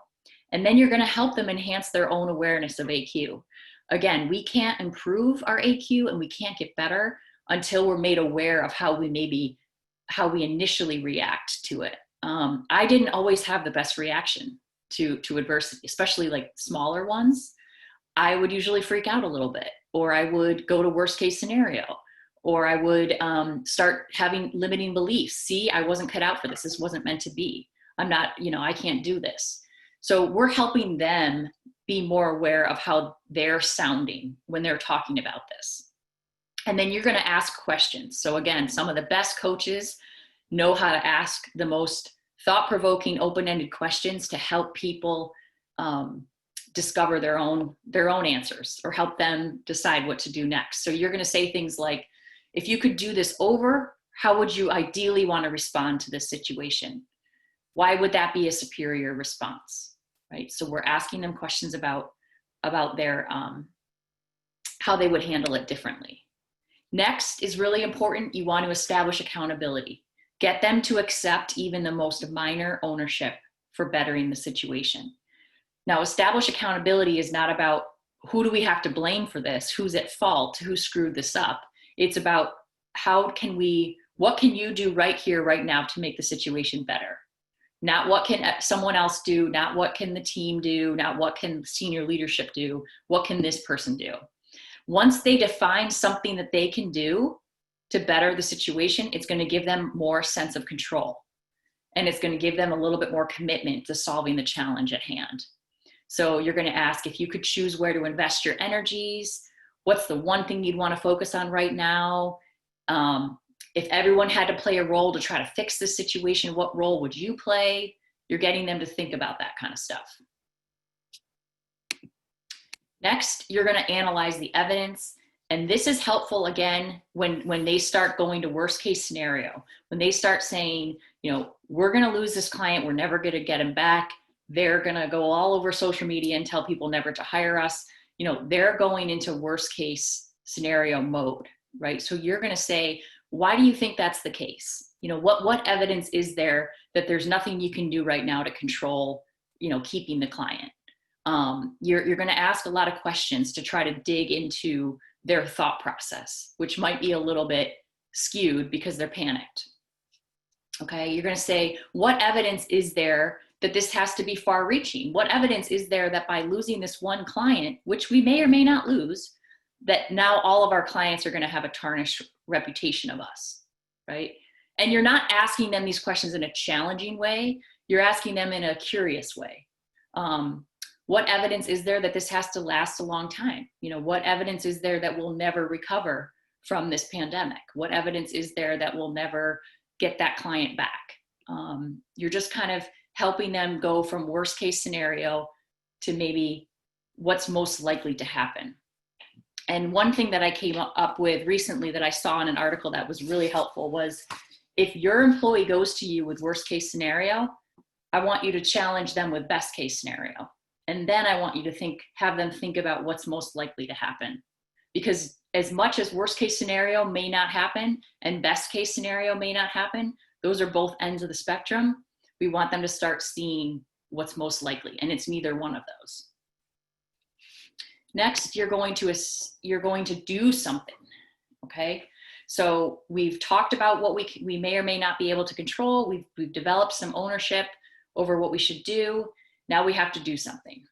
And then you're going to help them enhance their own awareness of AQ. Again, we can't improve our AQ and we can't get better until we're made aware of how we initially react to it. I didn't always have the best reaction to adversity, especially like smaller ones. I would usually freak out a little bit, or I would go to worst case scenario, or I would start having limiting beliefs. See, I wasn't cut out for this. This wasn't meant to be. I'm not, I can't do this. So we're helping them be more aware of how they're sounding when they're talking about this. And then you're going to ask questions. So again, some of the best coaches know how to ask the most thought-provoking, open-ended questions to help people discover their own answers, or help them decide what to do next. So you're going to say things like, if you could do this over, how would you ideally want to respond to this situation? Why would that be a superior response? Right? So we're asking them questions about their how they would handle it differently. Next is really important. You want to establish accountability. Get them to accept even the most minor ownership for bettering the situation. Now, establish accountability is not about who do we have to blame for this, who's at fault, who screwed this up. It's about what can you do right here, right now to make the situation better? Not what can someone else do, not what can the team do, not what can senior leadership do, what can this person do? Once they define something that they can do to better the situation, it's going to give them more sense of control. And it's going to give them a little bit more commitment to solving the challenge at hand. So you're going to ask, if you could choose where to invest your energies, what's the one thing you'd want to focus on right now? If everyone had to play a role to try to fix this situation, what role would you play? You're getting them to think about that kind of stuff. Next, you're going to analyze the evidence. And this is helpful, again, when they start going to worst case scenario, when they start saying, we're going to lose this client, we're never going to get him back. They're going to go all over social media and tell people never to hire us. They're going into worst case scenario mode, right? So you're going to say, why do you think that's the case? What evidence is there that there's nothing you can do right now to control, keeping the client? You're going to ask a lot of questions to try to dig into their thought process, which might be a little bit skewed because they're panicked. Okay, you're going to say, what evidence is there that this has to be far reaching? What evidence is there that by losing this one client, which we may or may not lose, that now all of our clients are going to have a tarnished reputation of us, right? And you're not asking them these questions in a challenging way. You're asking them in a curious way. What evidence is there that this has to last a long time? What evidence is there that we'll never recover from this pandemic? What evidence is there that we'll never get that client back? You're just kind of helping them go from worst case scenario to maybe what's most likely to happen. And one thing that I came up with recently that I saw in an article that was really helpful was, if your employee goes to you with worst case scenario, I want you to challenge them with best case scenario. And then I want you to have them think about what's most likely to happen. Because as much as worst case scenario may not happen and best case scenario may not happen, those are both ends of the spectrum. We want them to start seeing what's most likely, and it's neither one of those. Next, you're going to do something, okay? So we've talked about what we may or may not be able to control. We've developed some ownership over what we should do. Now we have to do something.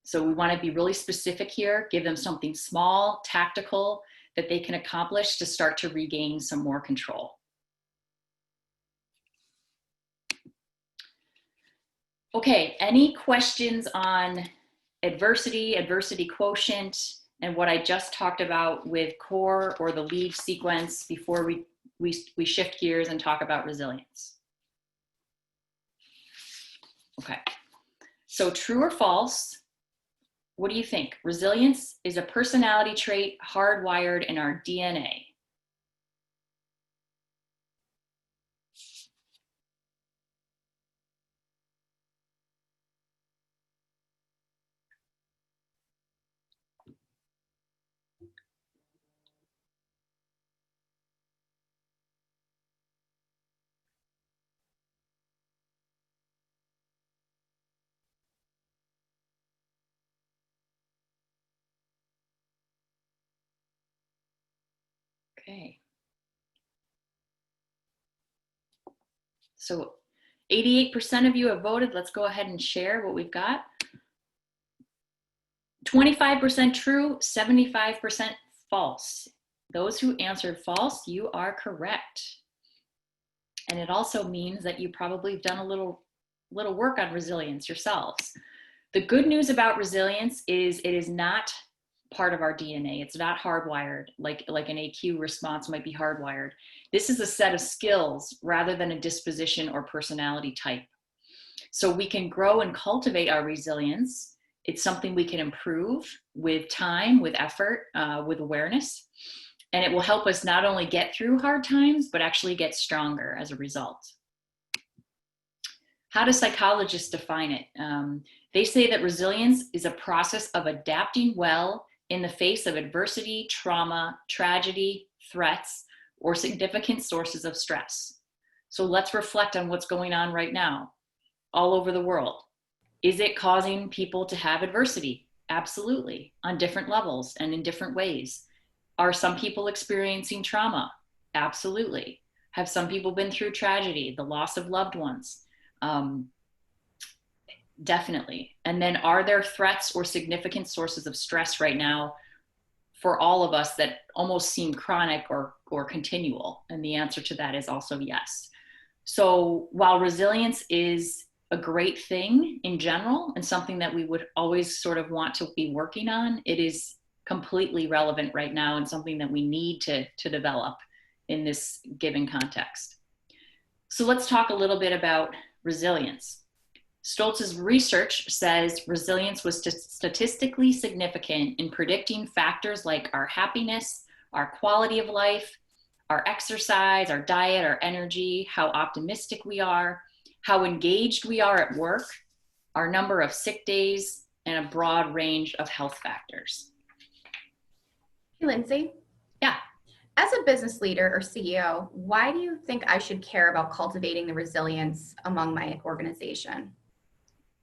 So we want to be really specific here, give them something small, tactical, that they can accomplish to start to regain some more control. Okay, any questions on adversity quotient, and what I just talked about with core or the lead sequence before we shift gears and talk about resilience? Okay, so true or false, what do you think? Resilience is a personality trait hardwired in our DNA. Okay. So 88% of you have voted. Let's go ahead and share what we've got. 25% true, 75% false. Those who answered false, you are correct. And it also means that you probably have done a little work on resilience yourselves. The good news about resilience is it is not part of our DNA. It's not hardwired like an AQ response might be hardwired. This is a set of skills rather than a disposition or personality type. So we can grow and cultivate our resilience. It's something we can improve with time, with effort, with awareness. And it will help us not only get through hard times, but actually get stronger as a result. How do psychologists define it? They say that resilience is a process of adapting well in the face of adversity, trauma, tragedy, threats, or significant sources of stress. So let's reflect on what's going on right now all over the world. Is it causing people to have adversity? Absolutely, on different levels and in different ways. Are some people experiencing trauma? Absolutely. Have some people been through tragedy, the loss of loved ones? Definitely. And then are there threats or significant sources of stress right now for all of us that almost seem chronic or continual? And the answer to that is also yes. So while resilience is a great thing in general and something that we would always sort of want to be working on, it is completely relevant right now and something that we need to develop in this given context. So let's talk a little bit about resilience. Stoltz's research says resilience was statistically significant in predicting factors like our happiness, our quality of life, our exercise, our diet, our energy, how optimistic we are, how engaged we are at work, our number of sick days, and a broad range of health factors. Hey, Lindsay. Yeah. As a business leader or CEO, why do you think I should care about cultivating the resilience among my organization?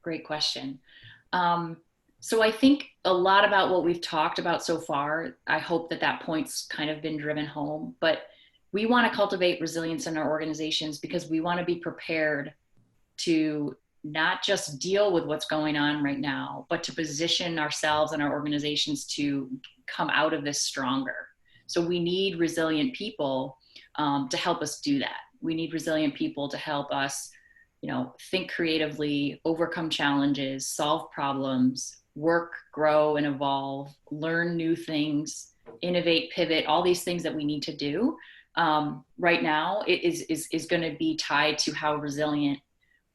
Great question. So I think a lot about what we've talked about so far, I hope that point's kind of been driven home, but we want to cultivate resilience in our organizations because we want to be prepared to not just deal with what's going on right now, but to position ourselves and our organizations to come out of this stronger. So we need resilient people to help us do that. We need resilient people to help us, think creatively, overcome challenges, solve problems, work, grow, and evolve, learn new things, innovate, pivot, all these things that we need to do. Right now, it is going to be tied to how resilient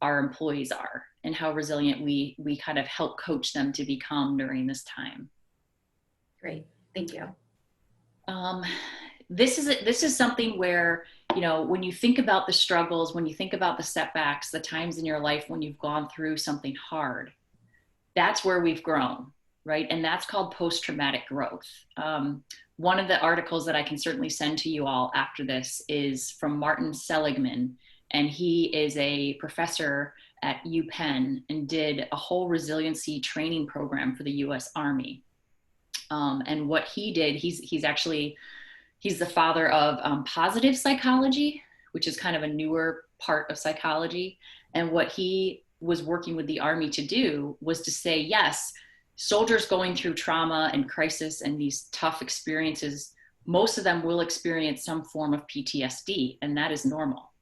our employees are and how resilient we kind of help coach them to become during this time. Great, thank you. This is something where, when you think about the struggles, when you think about the setbacks, the times in your life when you've gone through something hard, that's where we've grown, right? And that's called post-traumatic growth. One of the articles that I can certainly send to you all after this is from Martin Seligman, and he is a professor at UPenn and did a whole resiliency training program for the US Army. And what he did, He's the father of positive psychology, which is kind of a newer part of psychology. And what he was working with the Army to do was to say, yes, soldiers going through trauma and crisis and these tough experiences, most of them will experience some form of PTSD, and that is normal.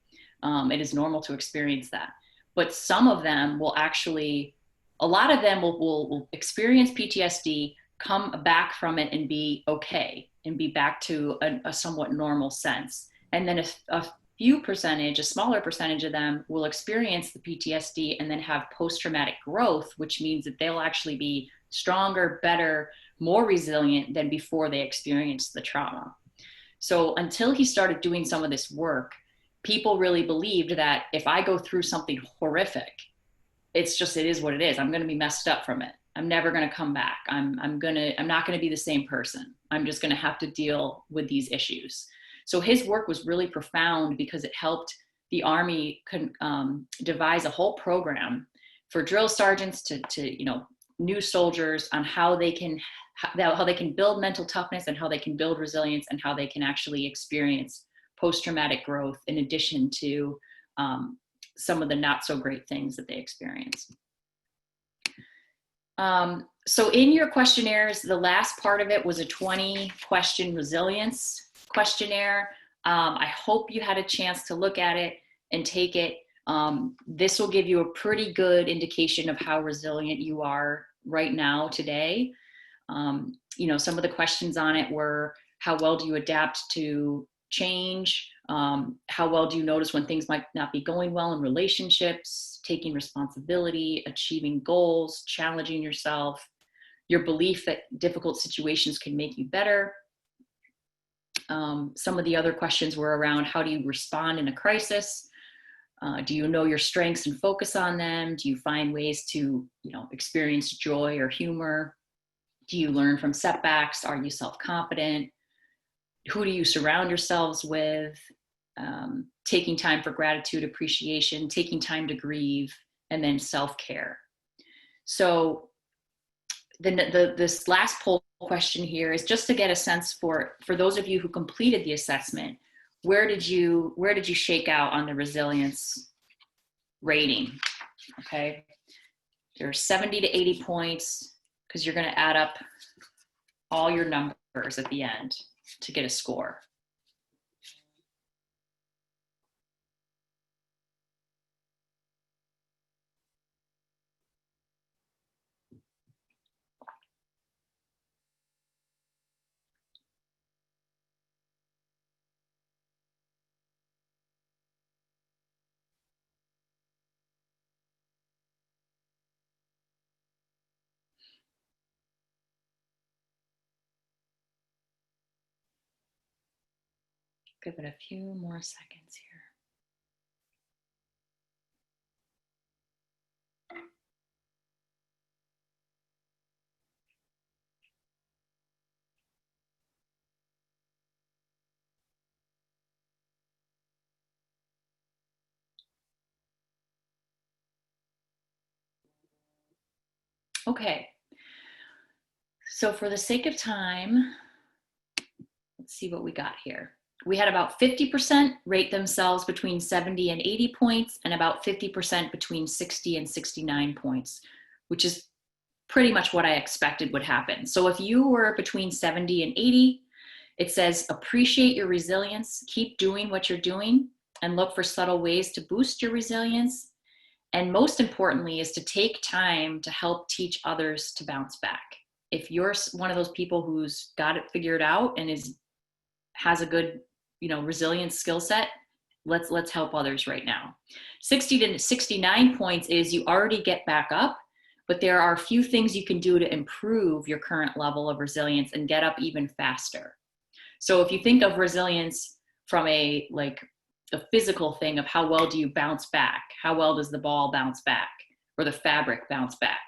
It is normal to experience that. But some of them will actually, a lot of them will experience PTSD, come back from it and be okay, and be back to a somewhat normal sense. And then a smaller percentage of them will experience the PTSD and then have post-traumatic growth, which means that they'll actually be stronger, better, more resilient than before they experienced the trauma. So until he started doing some of this work, people really believed that if I go through something horrific, it is what it is. I'm going to be messed up from it. I'm never going to come back. I'm not going to be the same person. I'm just going to have to deal with these issues. So his work was really profound because it helped the Army devise a whole program for drill sergeants to new soldiers on how they can build mental toughness and how they can build resilience and how they can actually experience post-traumatic growth in addition to some of the not so great things that they experience. So in your questionnaires, the last part of it was a 20-question resilience questionnaire. I hope you had a chance to look at it and take it. This will give you a pretty good indication of how resilient you are right now today. Some of the questions on it were, how well do you adapt to change? How well do you notice when things might not be going well in relationships, taking responsibility, achieving goals, challenging yourself, your belief that difficult situations can make you better. Some of the other questions were around, how do you respond in a crisis? Do you know your strengths and focus on them? Do you find ways to, experience joy or humor? Do you learn from setbacks? Are you self-confident? Who do you surround yourselves with? Taking time for gratitude, appreciation, taking time to grieve, and then self-care. So this last poll question here is just to get a sense for those of you who completed the assessment, where did you shake out on the resilience rating? Okay, there's 70 to 80 points, because you're going to add up all your numbers at the end to get a score. Give it a few more seconds here. Okay, so for the sake of time, let's see what we got here. We had about 50% rate themselves between 70 and 80 points, and about 50% between 60 and 69 points, which is pretty much what I expected would happen. So if you were between 70 and 80, it says appreciate your resilience, keep doing what you're doing, and look for subtle ways to boost your resilience. And most importantly is to take time to help teach others to bounce back. If you're one of those people who's got it figured out and has a good, resilience skill set, let's help others right now. 60 to 69 points is you already get back up, but there are a few things you can do to improve your current level of resilience and get up even faster. So if you think of resilience from a physical thing of how well do you bounce back? How well does the ball bounce back or the fabric bounce back?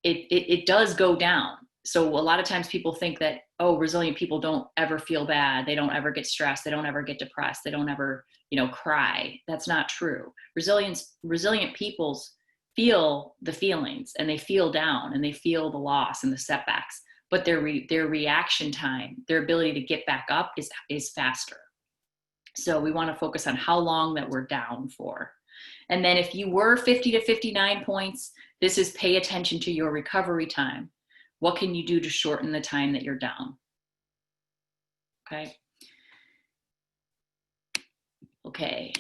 It does go down. So a lot of times people think that, resilient people don't ever feel bad. They don't ever get stressed. They don't ever get depressed. They don't ever, cry. That's not true. Resilient people feel the feelings, and they feel down, and they feel the loss and the setbacks, but their reaction time, their ability to get back up is faster. So we want to focus on how long that we're down for. And then if you were 50 to 59 points, this is pay attention to your recovery time. What can you do to shorten the time that you're down? Okay. Okay,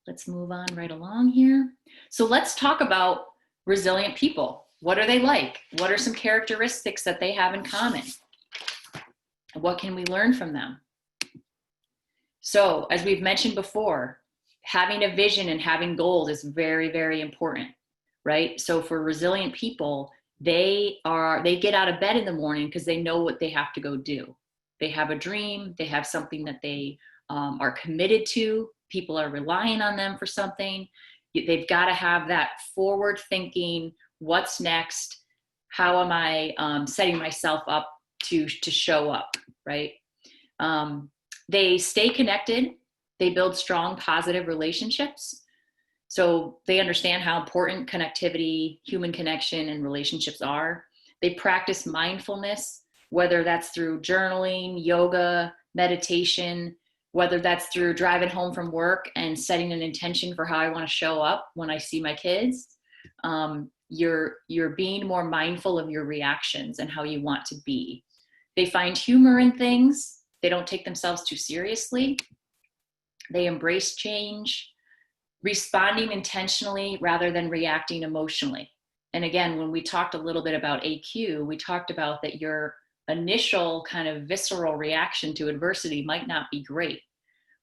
let's move on right along here. So let's talk about resilient people. What are they like? What are some characteristics that they have in common? What can we learn from them? So as we've mentioned before, having a vision and having goals is very, very important, right? So for resilient people, they get out of bed in the morning because they know what they have to go do. They have a dream, they have something that they are committed to. People are relying on them for something. They've got to have that forward thinking, what's next? How am I setting myself up to show up, right? They stay connected. They build strong, positive relationships. So they understand how important connectivity, human connection, and relationships are. They practice mindfulness, whether that's through journaling, yoga, meditation, whether that's through driving home from work and setting an intention for how I want to show up when I see my kids. You're being more mindful of your reactions and how you want to be. They find humor in things. They don't take themselves too seriously. They embrace change, responding intentionally rather than reacting emotionally. And again, when we talked a little bit about AQ, we talked about that your initial kind of visceral reaction to adversity might not be great,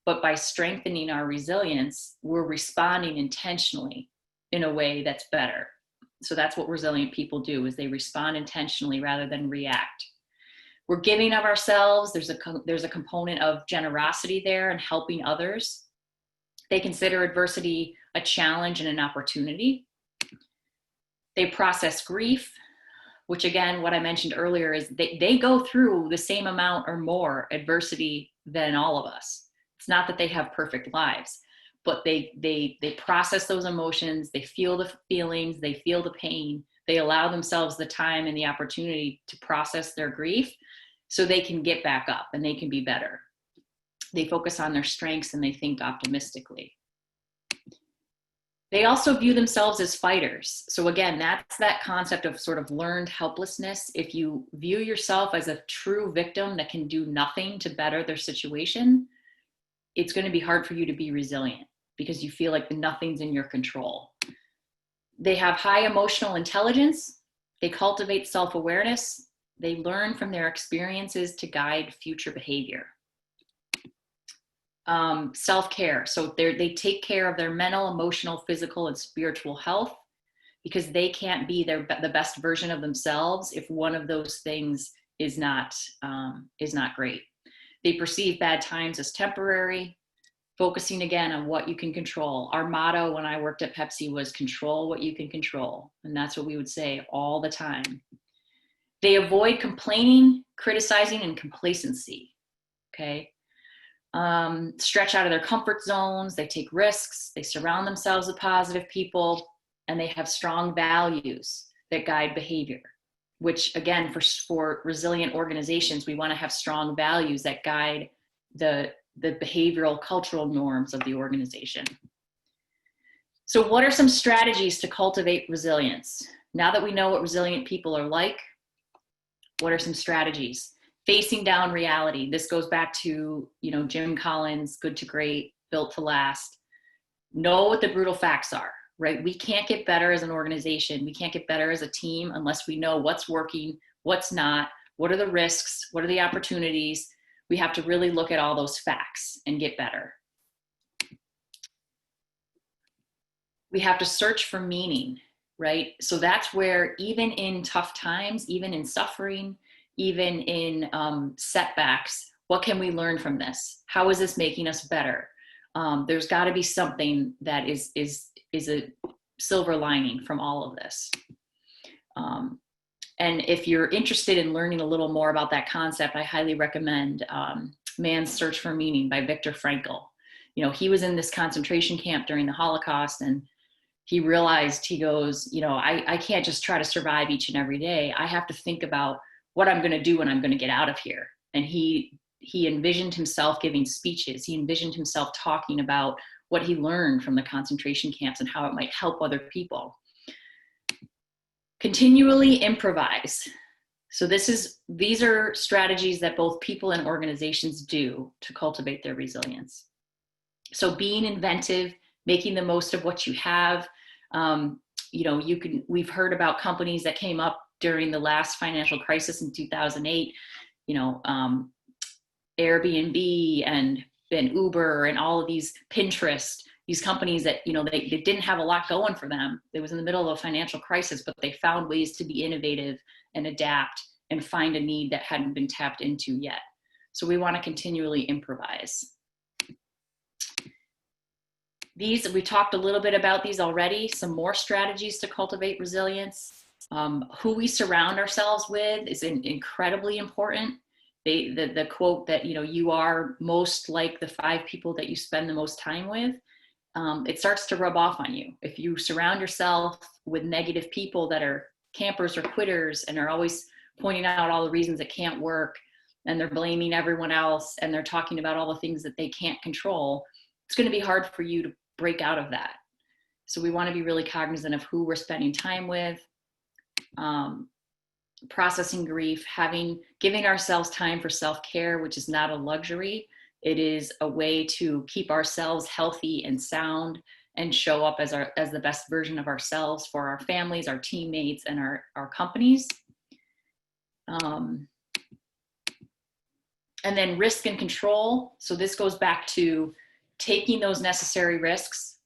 but by strengthening our resilience, we're responding intentionally in a way that's better. So that's what resilient people do, is they respond intentionally rather than react. We're giving of ourselves. There's a component of generosity there and helping others. They consider adversity a challenge and an opportunity. They process grief, which again, what I mentioned earlier is they go through the same amount or more adversity than all of us. It's not that they have perfect lives, but they process those emotions, they feel the feelings, they feel the pain, they allow themselves the time and the opportunity to process their grief so they can get back up and they can be better. They focus on their strengths and they think optimistically. They also view themselves as fighters. So again, that's that concept of sort of learned helplessness. If you view yourself as a true victim that can do nothing to better their situation, it's going to be hard for you to be resilient because you feel like nothing's in your control. They have high emotional intelligence. They cultivate self-awareness. They learn from their experiences to guide future behavior. Self-care. So they take care of their mental, emotional, physical, and spiritual health because they can't be the best version of themselves if one of those things is not great. They perceive bad times as temporary, focusing again on what you can control. Our motto when I worked at Pepsi was control what you can control. And that's what we would say all the time. They avoid complaining, criticizing, and complacency. Okay. Stretch out of their comfort zones. They take risks. They surround themselves with positive people, and they have strong values that guide behavior, which again, for resilient organizations, we want to have strong values that guide the behavioral cultural norms of the organization. So what are some strategies to cultivate resilience? Now that we know what resilient people are like, what are some strategies? Facing down reality. This goes back to, Jim Collins, Good to Great, Built to Last. Know what the brutal facts are, right? We can't get better as an organization. We can't get better as a team unless we know what's working, what's not, what are the risks, what are the opportunities. We have to really look at all those facts and get better. We have to search for meaning, right? So that's where even in tough times, even in suffering, even in setbacks, what can we learn from this? How is this making us better? There's got to be something that is a silver lining from all of this. And if you're interested in learning a little more about that concept, I highly recommend Man's Search for Meaning by Viktor Frankl. He was in this concentration camp during the Holocaust, and he realized, he goes, I can't just try to survive each and every day. I have to think about what I'm going to do when I'm going to get out of here. And he envisioned himself giving speeches. He envisioned himself talking about what he learned from the concentration camps and how it might help other people. Continually improvise. So these are strategies that both people and organizations do to cultivate their resilience. So being inventive, making the most of what you have. We've heard about companies that came up during the last financial crisis in 2008, Airbnb and Uber and all of these, Pinterest, these companies that, they didn't have a lot going for them. It was in the middle of a financial crisis, but they found ways to be innovative and adapt and find a need that hadn't been tapped into yet. So we want to continually improvise. We talked a little bit about these already, some more strategies to cultivate resilience. Who we surround ourselves with is incredibly important. The quote that, you are most like the 5 people that you spend the most time with, it starts to rub off on you. If you surround yourself with negative people that are campers or quitters and are always pointing out all the reasons it can't work, and they're blaming everyone else, and they're talking about all the things that they can't control, it's going to be hard for you to break out of that. So we want to be really cognizant of who we're spending time with, processing grief, giving ourselves time for self-care, which is not a luxury. It is a way to keep ourselves healthy and sound and show up as the best version of ourselves for our families, our teammates, and our companies. And then risk and control. So this goes back to taking those necessary risks.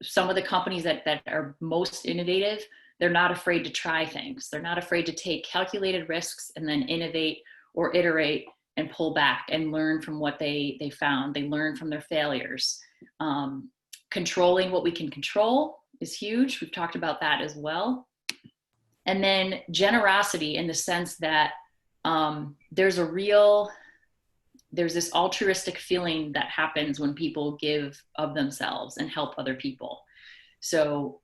Some of the companies that are most innovative, they're not afraid to try things. They're not afraid to take calculated risks and then innovate or iterate and pull back and learn from what they found. They learn from their failures. Controlling what we can control is huge. We've talked about that as well. And then generosity, in the sense that there's this altruistic feeling that happens when people give of themselves and help other people. So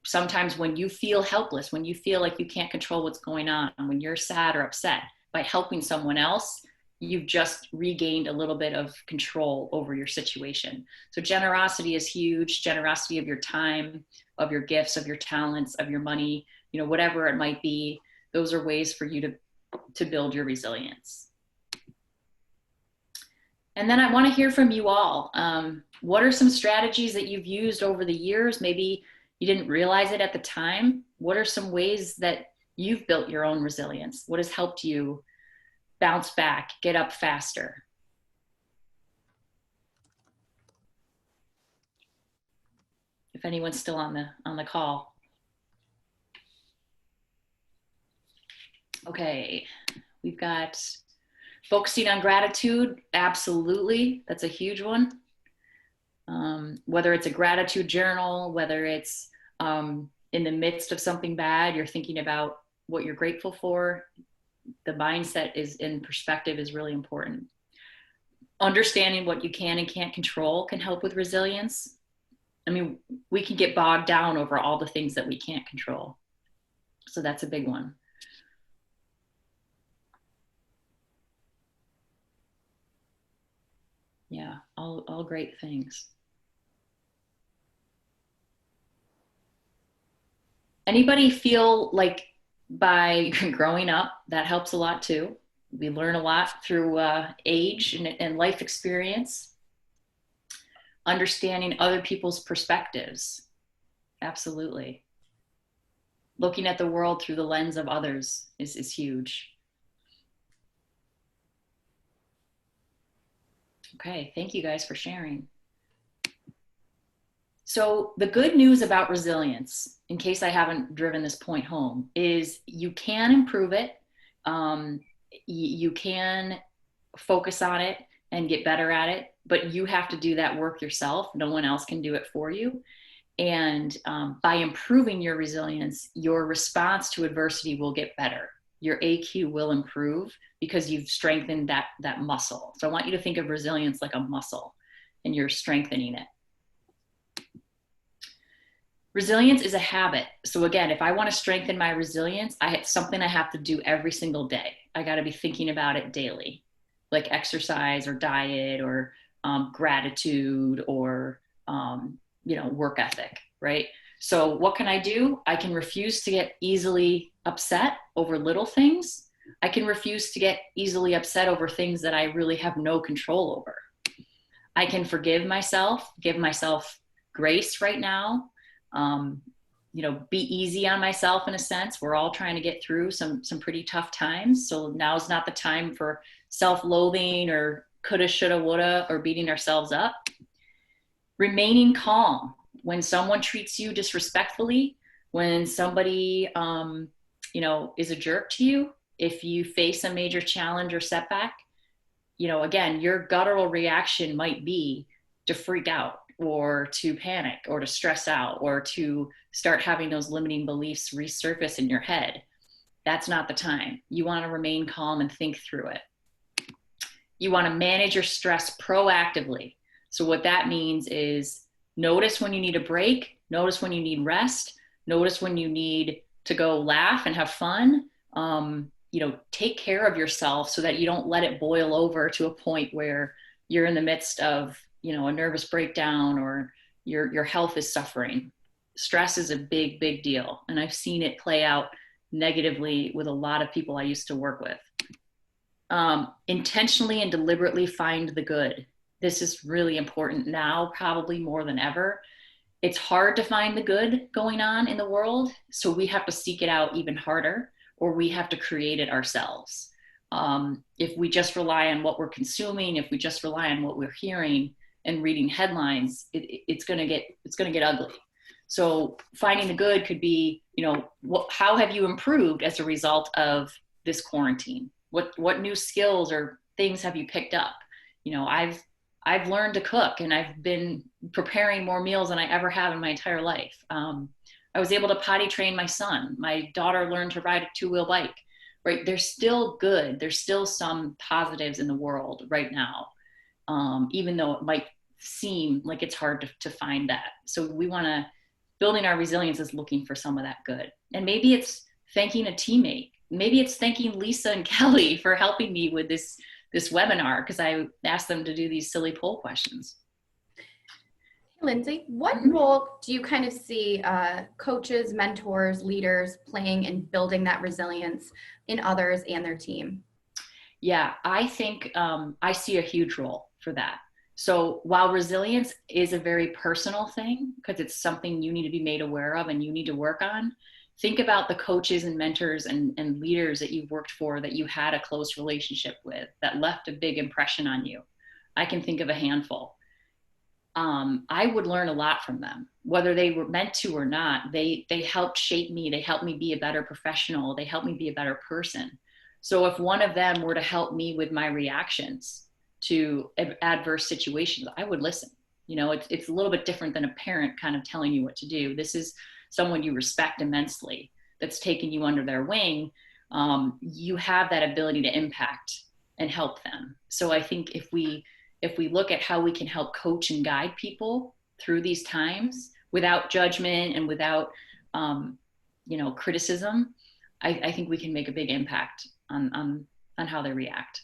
sometimes when you feel helpless, when you feel like you can't control what's going on, when you're sad or upset, by helping someone else, you've just regained a little bit of control over your situation. So generosity is huge. Generosity of your time, of your gifts, of your talents, of your money, whatever it might be. Those are ways for you to build your resilience. And then I want to hear from you all. What are some strategies that you've used over the years? Maybe you didn't realize it at the time. What are some ways that you've built your own resilience? What has helped you bounce back, get up faster? If anyone's still on the call. Okay, we've got focusing on gratitude. Absolutely, that's a huge one. Whether it's a gratitude journal, whether it's in the midst of something bad, you're thinking about what you're grateful for. The mindset is in perspective is really important. Understanding what you can and can't control can help with resilience. I mean, we can get bogged down over all the things that we can't control. So that's a big one. Yeah, all great things. Anybody feel like by growing up, that helps a lot too? We learn a lot through age and life experience. Understanding other people's perspectives. Absolutely. Looking at the world through the lens of others is huge. Okay, thank you guys for sharing. So the good news about resilience, in case I haven't driven this point home, is you can improve it. You can focus on it and get better at it, but you have to do that work yourself. No one else can do it for you. And by improving your resilience, your response to adversity will get better. Your AQ will improve because you've strengthened that muscle. So I want you to think of resilience like a muscle, and you're strengthening it. Resilience is a habit. So again, if I want to strengthen my resilience, it's something I have to do every single day. I got to be thinking about it daily, like exercise or diet or gratitude or work ethic, right? So what can I do? I can refuse to get easily upset over little things. I can refuse to get easily upset over things that I really have no control over. I can forgive myself, give myself grace right now. Um, be easy on myself in a sense. We're all trying to get through some pretty tough times. So now's not the time for self-loathing or coulda, shoulda, woulda, or beating ourselves up. Remaining calm when someone treats you disrespectfully, when somebody, is a jerk to you, if you face a major challenge or setback, again, your guttural reaction might be to freak out or to panic or to stress out or to start having those limiting beliefs resurface in your head. That's not the time. You want to remain calm and think through it. You want to manage your stress proactively. So what that means is notice when you need a break, notice when you need rest, notice when you need to go laugh and have fun. Take care of yourself so that you don't let it boil over to a point where you're in the midst of, a nervous breakdown or your health is suffering. Stress is a big, big deal. And I've seen it play out negatively with a lot of people I used to work with. Intentionally and deliberately find the good. This is really important now, probably more than ever. It's hard to find the good going on in the world, so we have to seek it out even harder, or we have to create it ourselves. If we just rely on what we're consuming, if we just rely on what we're hearing and reading headlines, it's going to get ugly. So finding the good could be, how have you improved as a result of this quarantine? What new skills or things have you picked up? I've learned to cook, and I've been preparing more meals than I ever have in my entire life. I was able to potty train my son. My daughter learned to ride a two-wheel bike, right? There's still good. There's still some positives in the world right now, even though it might seem like it's hard to find that. So building our resilience is looking for some of that good. And maybe it's thanking a teammate. Maybe it's thanking Lisa and Kelly for helping me with this webinar, because I asked them to do these silly poll questions. Lindsey, what role do you kind of see coaches, mentors, leaders playing in building that resilience in others and their team? Yeah, I think I see a huge role for that. So while resilience is a very personal thing, because it's something you need to be made aware of and you need to work on, think about the coaches and mentors and leaders that you've worked for, that you had a close relationship with, that left a big impression on you. I can think of a handful. I would learn a lot from them, whether they were meant to or not. They helped shape me. They helped me be a better professional. They helped me be a better person. So if one of them were to help me with my reactions to adverse situations, I would listen. It's a little bit different than a parent kind of telling you what to do. This is someone you respect immensely that's taken you under their wing. You have that ability to impact and help them. So I think if we look at how we can help coach and guide people through these times without judgment and without, criticism, I think we can make a big impact on how they react.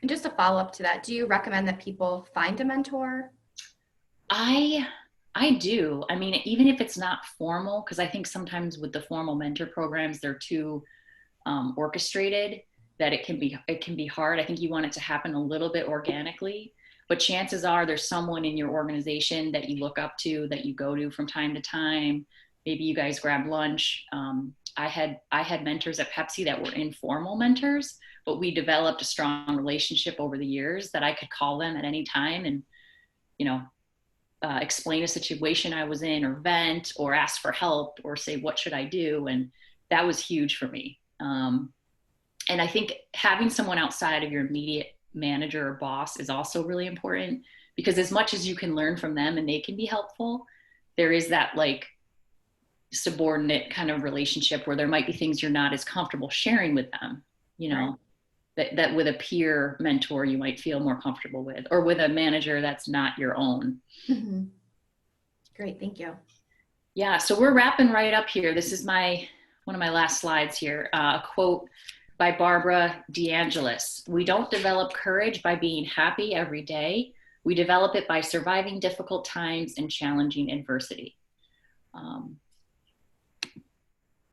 And just a follow up to that, do you recommend that people find a mentor? I do. I mean, even if it's not formal, because I think sometimes with the formal mentor programs, they're too orchestrated, that it can be hard. I think you want it to happen a little bit organically. But chances are there's someone in your organization that you look up to, that you go to from time to time. Maybe you guys grab lunch. I had mentors at Pepsi that were informal mentors, but we developed a strong relationship over the years that I could call them at any time and, explain a situation I was in, or vent, or ask for help, or say, what should I do? And that was huge for me. And I think having someone outside of your immediate manager or boss is also really important, because as much as you can learn from them and they can be helpful, there is that like subordinate kind of relationship where there might be things you're not as comfortable sharing with them, that with a peer mentor you might feel more comfortable with, or with a manager that's not your own. Mm-hmm. Great, thank you. Yeah, so we're wrapping right up here. This is one of my last slides here. A quote by Barbara DeAngelis. We don't develop courage by being happy every day. We develop it by surviving difficult times and challenging adversity. And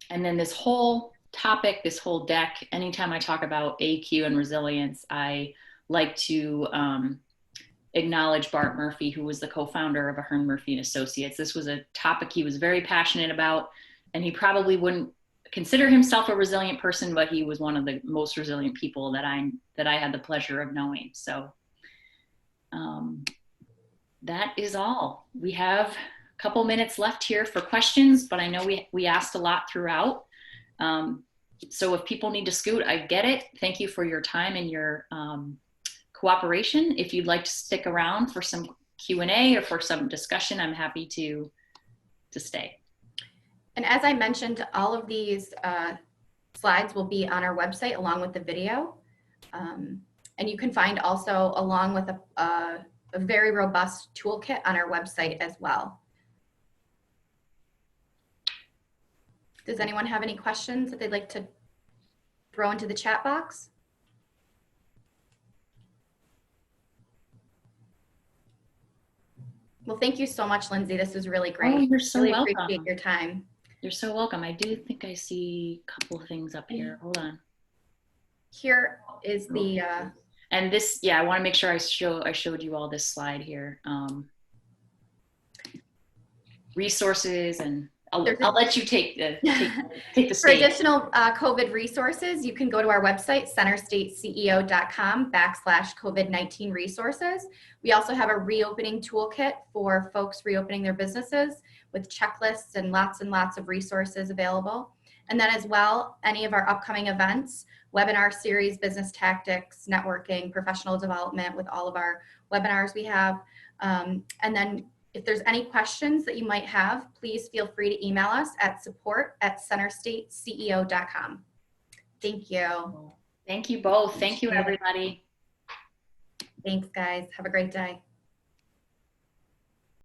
then this whole topic, this whole deck, anytime I talk about AQ and resilience, I like to acknowledge Bart Murphy, who was the co-founder of Ahern, Murphy and Associates. This was a topic he was very passionate about, and he probably wouldn't consider himself a resilient person, but he was one of the most resilient people that I had the pleasure of knowing. So that is all. We have a couple minutes left here for questions, but I know we asked a lot throughout. So if people need to scoot, I get it. Thank you for your time and your cooperation. If you'd like to stick around for some Q&A or for some discussion, I'm happy to stay. And as I mentioned, all of these slides will be on our website along with the video. And you can find also along with a very robust toolkit on our website as well. Does anyone have any questions that they'd like to throw into the chat box? Well, thank you so much, Lindsay. This was really great. Oh, you're so really welcome. Appreciate your time. You're so welcome. I do think I see a couple of things up here. Hold on. Here is the and this, yeah, I want to make sure I showed you all this slide here. Resources, and I'll let you take the For stage. additional COVID resources, you can go to our website, centerstateceo.com/COVID-19 resources. We also have a reopening toolkit for folks reopening their businesses with checklists and lots of resources available. And then as well, any of our upcoming events, webinar series, business tactics, networking, professional development with all of our webinars we have. And then if there's any questions that you might have, please feel free to email us at support@centerstateceo.com. Thank you. Thank you both. Thank you, everybody. Thanks, guys. Have a great day.